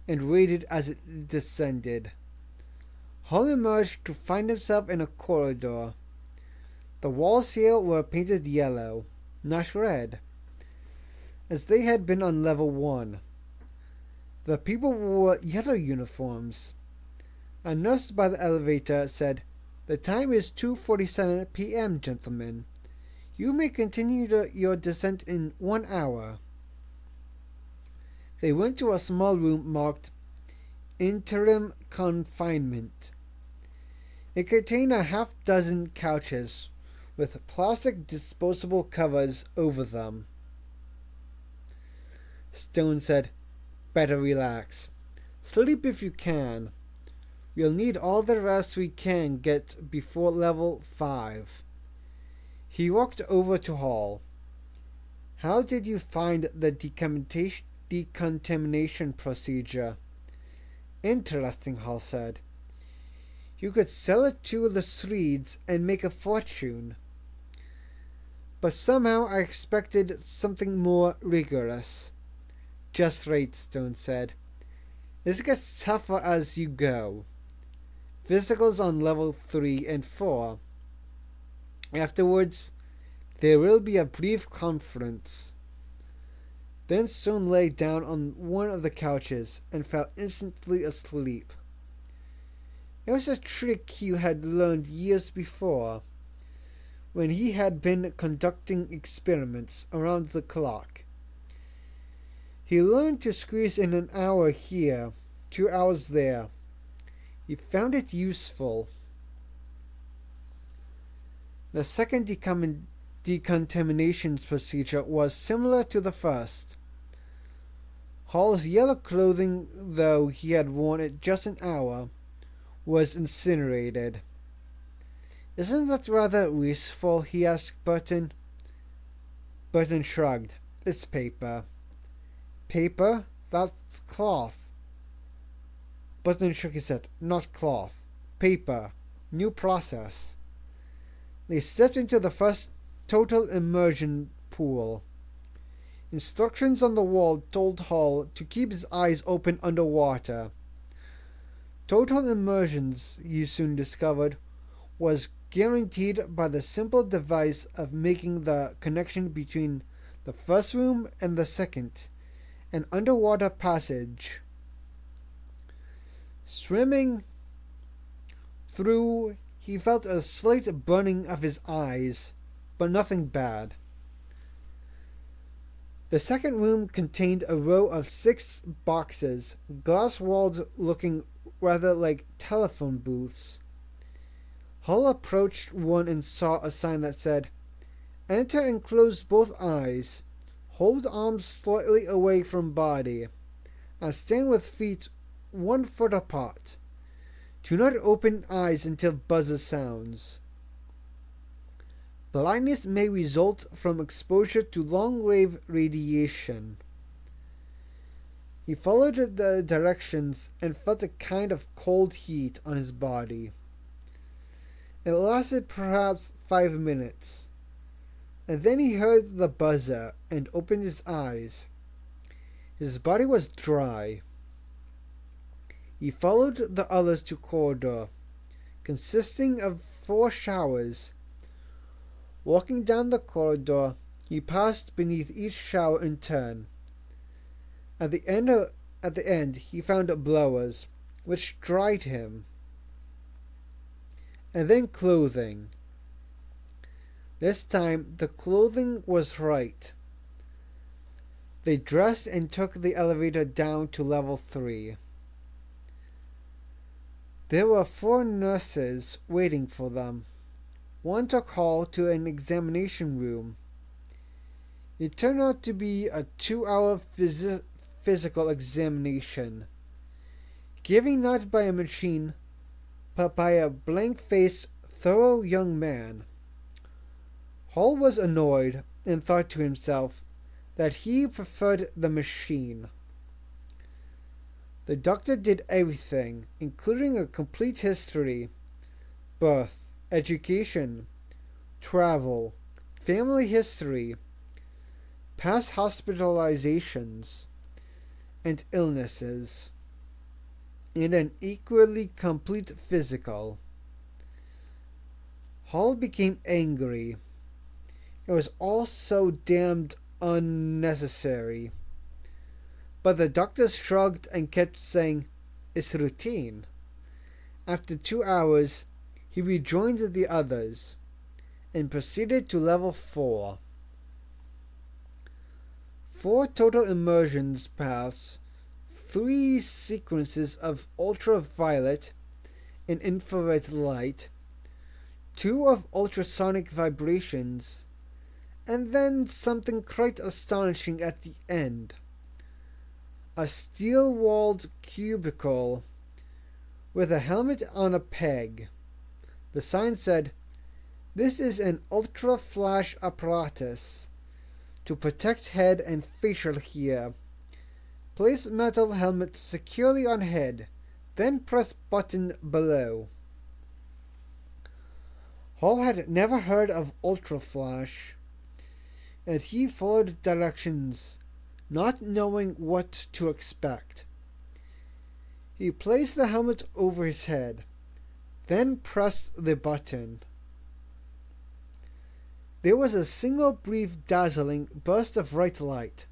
and waited as it descended. Hall emerged to find himself in a corridor. The walls here were painted yellow, not red, as they had been on Level 1. The people wore yellow uniforms. A nurse by the elevator said, "The time is 2:47 p.m., gentlemen. You may continue your descent in 1 hour." They went to a small room marked Interim Confinement. It contained a half-dozen couches with plastic disposable covers over them. Stone said, "Better relax. Sleep if you can. We'll need all the rest we can get before level 5. He walked over to Hall. "How did you find the decontamination procedure?" "Interesting," Hall said. "You could sell it to the Swedes and make a fortune. But somehow I expected something more rigorous." "Just right," Stone said. "This gets tougher as you go. Physicals on level 3 and 4. Afterwards, there will be a brief conference." Then Stone lay down on one of the couches and fell instantly asleep. It was a trick he had learned years before, when he had been conducting experiments around the clock. He learned to squeeze in an hour here, 2 hours there. He found it useful. The second decontamination procedure was similar to the first. Hall's yellow clothing, though he had worn it just an hour, was incinerated. "Isn't that rather wasteful?" he asked Burton. Burton shrugged. "It's paper." "Paper? That's cloth." Burton shook his head. "Not cloth. Paper. New process." They stepped into the first total immersion pool. Instructions on the wall told Hall to keep his eyes open underwater. Total immersions, he soon discovered, was guaranteed by the simple device of making the connection between the first room and the second, an underwater passage. Swimming through, he felt a slight burning of his eyes, but nothing bad. The second room contained a row of 6 boxes, glass walls looking rather like telephone booths. Hull approached one and saw a sign that said, "Enter and close both eyes. Hold arms slightly away from body, and stand with feet 1 foot apart. Do not open eyes until buzzer sounds. Blindness may result from exposure to long-wave radiation." He followed the directions and felt a kind of cold heat on his body. It lasted perhaps 5 minutes, and then he heard the buzzer and opened his eyes. His body was dry. He followed the others to a corridor, consisting of 4 showers. Walking down the corridor, he passed beneath each shower in turn. At the end, he found blowers, which dried him, and then clothing. This time, the clothing was right. They dressed and took the elevator down to level 3. There were 4 nurses waiting for them. One took Hall to an examination room. It turned out to be a 2-hour physical examination, given not by a machine, but by a blank-faced, thorough young man. Hall was annoyed and thought to himself that he preferred the machine. The doctor did everything, including a complete history, birth, education, travel, family history, past hospitalizations, and illnesses, and an equally complete physical. Hall became angry. It was all so damned unnecessary. But the doctor shrugged and kept saying, "It's routine." After 2 hours, he rejoined the others and proceeded to level 4. 4 total immersions paths, 3 sequences of ultraviolet and infrared light, 2 of ultrasonic vibrations, and then something quite astonishing at the end. A steel-walled cubicle with a helmet on a peg. The sign said, "This is an ultra-flash apparatus to protect head and facial hair. Place metal helmet securely on head, then press button below." Hall had never heard of ultra-flash, and he followed directions, not knowing what to expect. He placed the helmet over his head, then pressed the button. There was a single brief dazzling burst of bright light,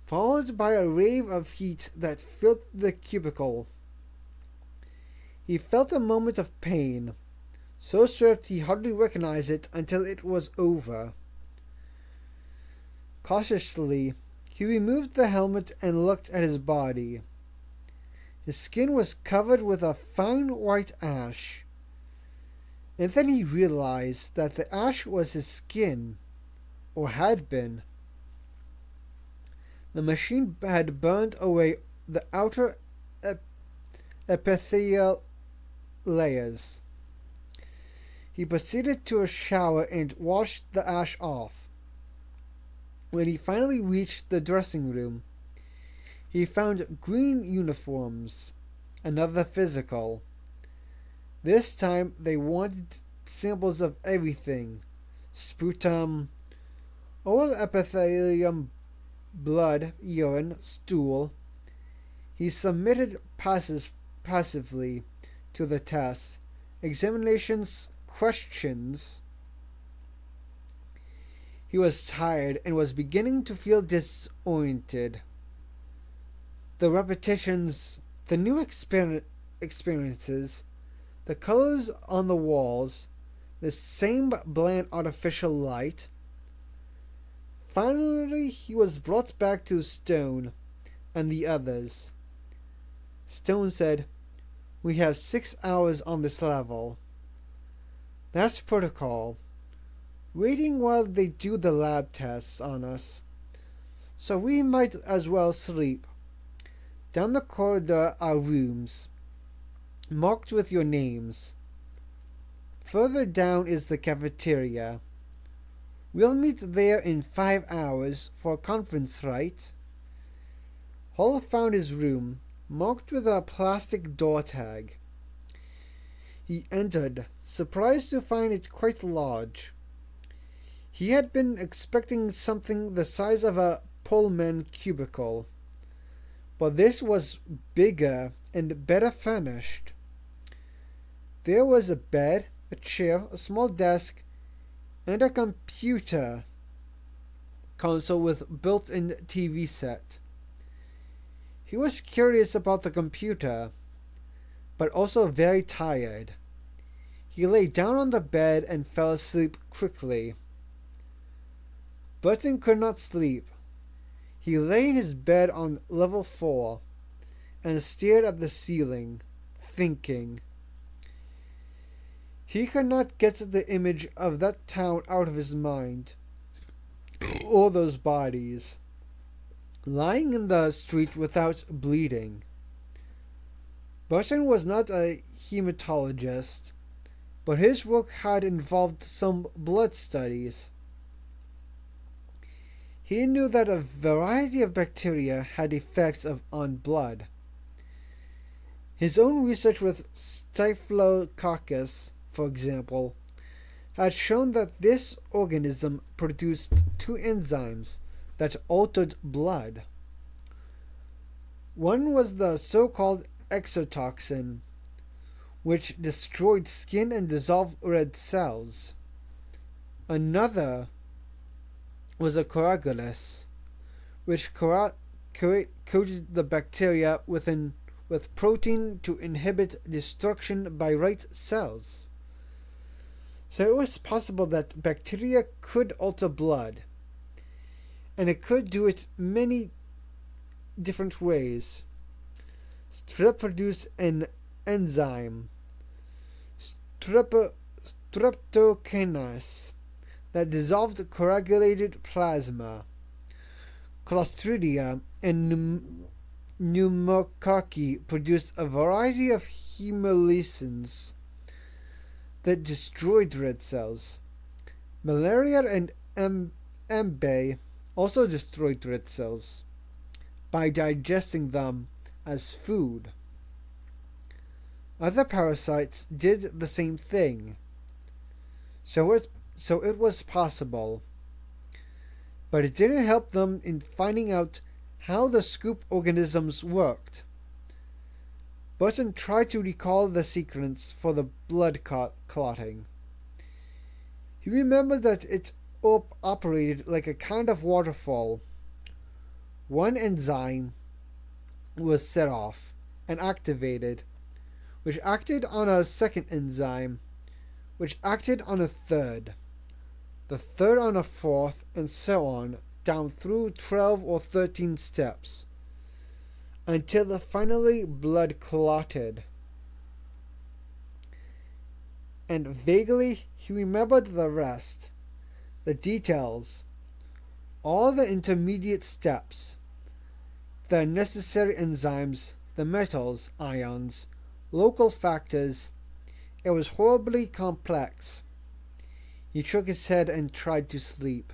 followed by a wave of heat that filled the cubicle. He felt a moment of pain, so swift he hardly recognized it until it was over. Cautiously, he removed the helmet and looked at his body. His skin was covered with a fine white ash. And then he realized that the ash was his skin, or had been. The machine had burned away the outer epithelial layers. He proceeded to a shower and washed the ash off. When he finally reached the dressing room, he found green uniforms, another physical. This time they wanted samples of everything: sputum, oral epithelium, blood, urine, stool. He submitted passively to the tests, examinations, questions. He was tired and was beginning to feel disoriented. The repetitions, the new experiences, the colors on the walls, the same bland artificial light. Finally, he was brought back to Stone and the others. Stone said, "We have 6 hours on this level. That's protocol. Waiting while they do the lab tests on us. So we might as well sleep. Down the corridor are rooms, marked with your names. Further down is the cafeteria. We'll meet there in 5 hours for a conference, right?" Hall found his room, marked with a plastic door tag. He entered, surprised to find it quite large. He had been expecting something the size of a Pullman cubicle, but this was bigger and better furnished. There was a bed, a chair, a small desk, and a computer console with built-in TV set. He was curious about the computer, but also very tired. He lay down on the bed and fell asleep quickly. Burton could not sleep. He lay in his bed on level 4 and stared at the ceiling, thinking. He could not get the image of that town out of his mind, or those bodies, lying in the street without bleeding. Burton was not a hematologist, but his work had involved some blood studies. He knew that a variety of bacteria had effects on blood. His own research with Staphylococcus, for example, had shown that this organism produced 2 enzymes that altered blood. One was the so-called exotoxin, which destroyed skin and dissolved red cells. Another was a coagulus, which coated the bacteria with protein to inhibit destruction by right cells. So it was possible that bacteria could alter blood, and it could do it many different ways. Strep produced an enzyme, streptokinase, that dissolved coagulated plasma. Clostridia and pneumococci produced a variety of hemolysis that destroyed red cells. Malaria and MB also destroyed red cells by digesting them as food. Other parasites did the same thing. So it was possible. But it didn't help them in finding out how the scoop organisms worked. Burton tried to recall the sequence for the blood clotting. He remembered that it operated like a kind of waterfall. One enzyme was set off and activated, which acted on a second enzyme, which acted on a third, the third on a fourth, and so on, down through 12 or 13 steps, until finally blood clotted. And vaguely he remembered the rest, the details, all the intermediate steps, the necessary enzymes, the metals, ions, local factors. It was horribly complex. He shook his head and tried to sleep.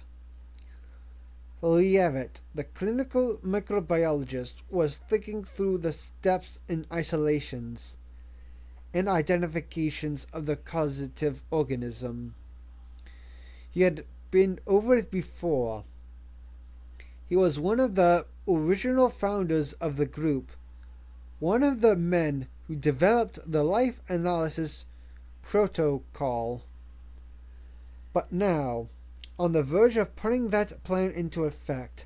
Leavitt, the clinical microbiologist, was thinking through the steps and isolations and identifications of the causative organism. He had been over it before. He was one of the original founders of the group, one of the men who developed the life analysis protocol. But now, on the verge of putting that plan into effect,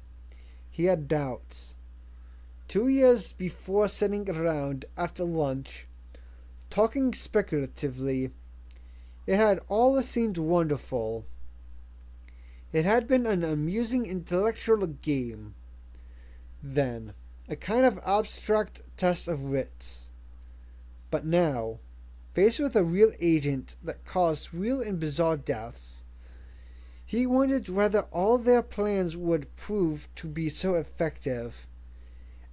he had doubts. 2 years before sitting around after lunch, talking speculatively, it had all seemed wonderful. It had been an amusing intellectual game. Then, a kind of abstract test of wits. But now, faced with a real agent that caused real and bizarre deaths, he wondered whether all their plans would prove to be so effective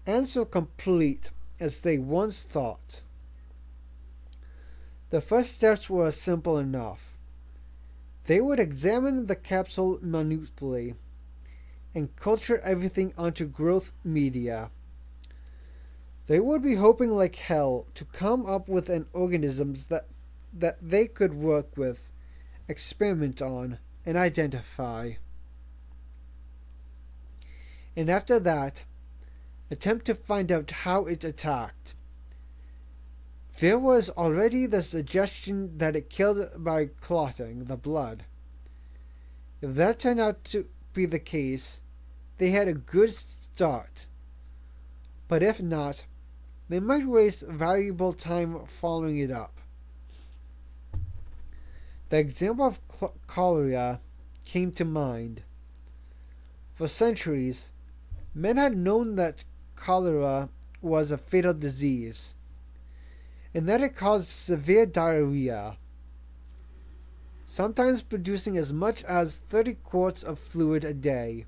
and so complete as they once thought. The first steps were simple enough. They would examine the capsule minutely and culture everything onto growth media. They would be hoping like hell to come up with an organisms that they could work with, experiment on, and identify. And after that, attempt to find out how it attacked. There was already the suggestion that it killed by clotting the blood. If that turned out to be the case, they had a good start. But if not, they might waste valuable time following it up. The example of cholera came to mind. For centuries, men had known that cholera was a fatal disease, and that it caused severe diarrhea, sometimes producing as much as 30 quarts of fluid a day.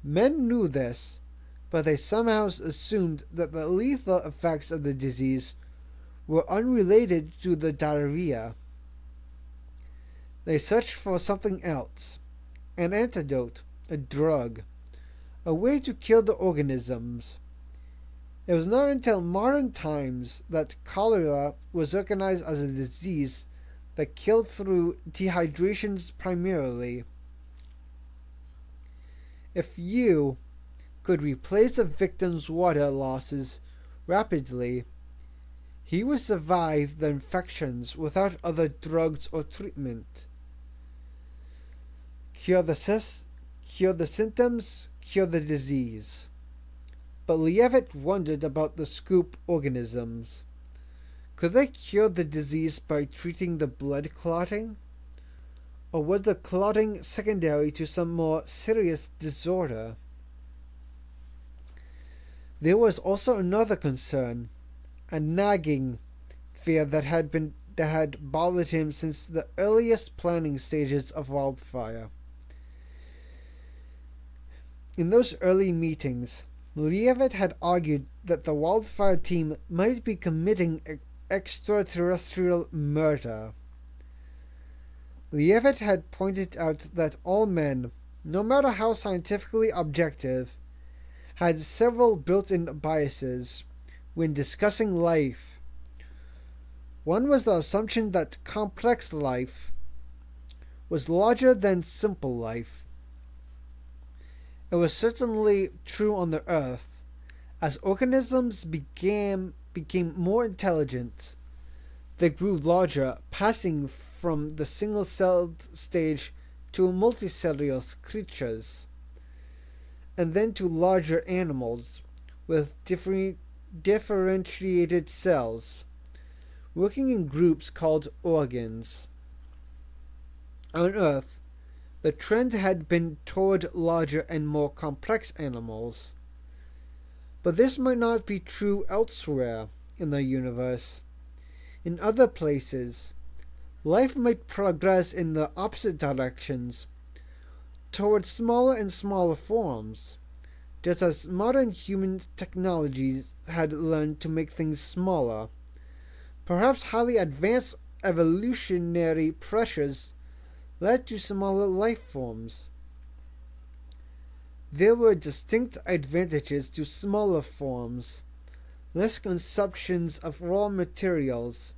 Men knew this, but they somehow assumed that the lethal effects of the disease were unrelated to the diarrhea. They searched for something else, an antidote, a drug, a way to kill the organisms. It was not until modern times that cholera was recognized as a disease that killed through dehydrations primarily. If you could replace a victim's water losses rapidly, he would survive the infections without other drugs or treatment. Cure the symptoms, cure the disease. But Lievit wondered about the scoop organisms. Could they cure the disease by treating the blood clotting? Or was the clotting secondary to some more serious disorder? There was also another concern, a nagging fear that had bothered him since the earliest planning stages of Wildfire. In those early meetings, Lievit had argued that the Wildfire team might be committing extraterrestrial murder. Lievit had pointed out that all men, no matter how scientifically objective, had several built-in biases when discussing life. One was the assumption that complex life was larger than simple life. It was certainly true on the Earth. As organisms became more intelligent, they grew larger, passing from the single-celled stage to multicellular creatures, and then to larger animals with differentiated cells, working in groups called organs. On Earth, the trend had been toward larger and more complex animals. But this might not be true elsewhere in the universe. In other places, life might progress in the opposite directions, toward smaller and smaller forms, just as modern human technologies had learned to make things smaller. Perhaps highly advanced evolutionary pressures led to smaller life forms. There were distinct advantages to smaller forms, less consumptions of raw materials,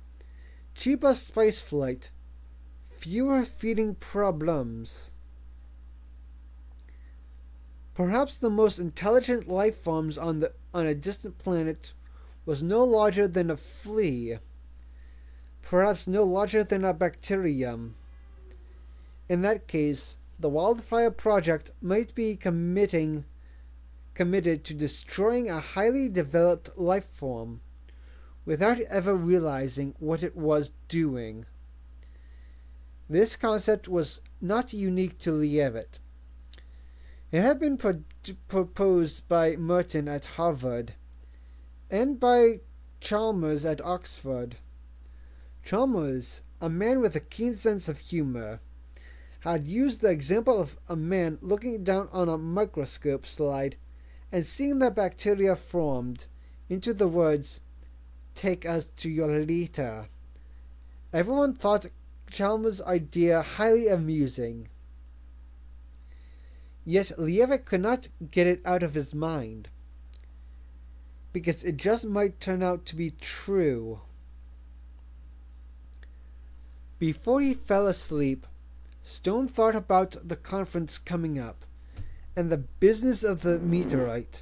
cheaper spaceflight, fewer feeding problems. Perhaps the most intelligent life forms on a distant planet was no larger than a flea, perhaps no larger than a bacterium. In that case, the Wildfire Project might be committed to destroying a highly developed life form without ever realizing what it was doing. This concept was not unique to Leavitt. It had been proposed by Merton at Harvard and by Chalmers at Oxford. Chalmers, a man with a keen sense of humor, had used the example of a man looking down on a microscope slide and seeing the bacteria formed into the words, "Take us to your litter." Everyone thought Chalmers' idea highly amusing. Yet Leavitt could not get it out of his mind, because it just might turn out to be true. Before he fell asleep, Stone thought about the conference coming up and the business of the meteorite.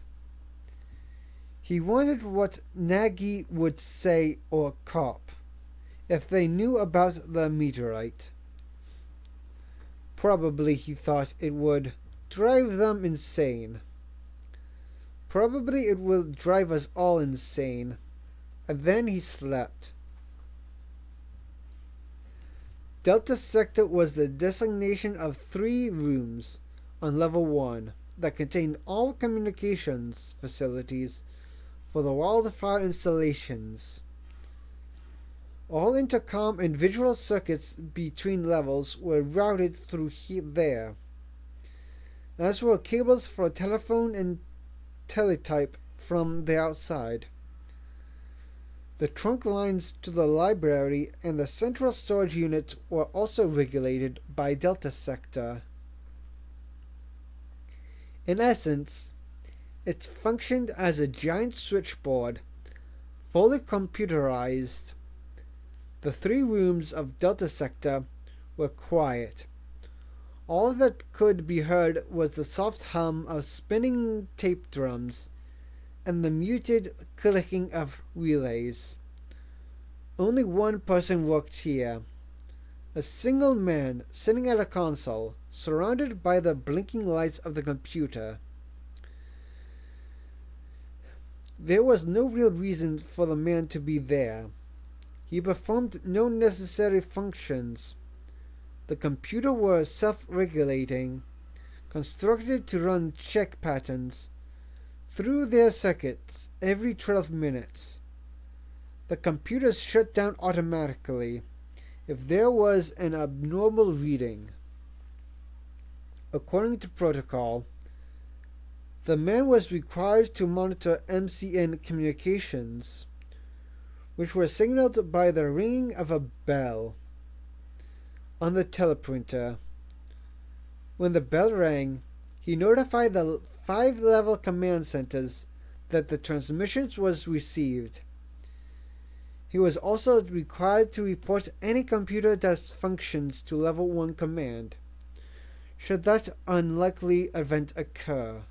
He wondered what Nagy would say or Kopp if they knew about the meteorite. Probably, he thought, it would drive them insane. Probably it will drive us all insane. And then he slept. Delta Sector was the designation of 3 rooms on level 1 that contained all communications facilities for the wildfire installations. All intercom and visual circuits between levels were routed through there, as were cables for telephone and teletype from the outside. The trunk lines to the library and the central storage unit were also regulated by Delta Sector. In essence, it functioned as a giant switchboard, fully computerized. The 3 rooms of Delta Sector were quiet. All that could be heard was the soft hum of spinning tape drums and the muted clicking of relays. Only one person worked here. A single man sitting at a console, surrounded by the blinking lights of the computer. There was no real reason for the man to be there. He performed no necessary functions. The computer was self-regulating, constructed to run check patterns through their circuits every 12 minutes. The computers shut down automatically if there was an abnormal reading. According to protocol, the man was required to monitor MCN communications, which were signaled by the ringing of a bell on the teleprinter. When the bell rang, he notified the 5-level command centers that the transmissions was received. He was also required to report any computer dysfunctions to Level 1 command, should that unlikely event occur.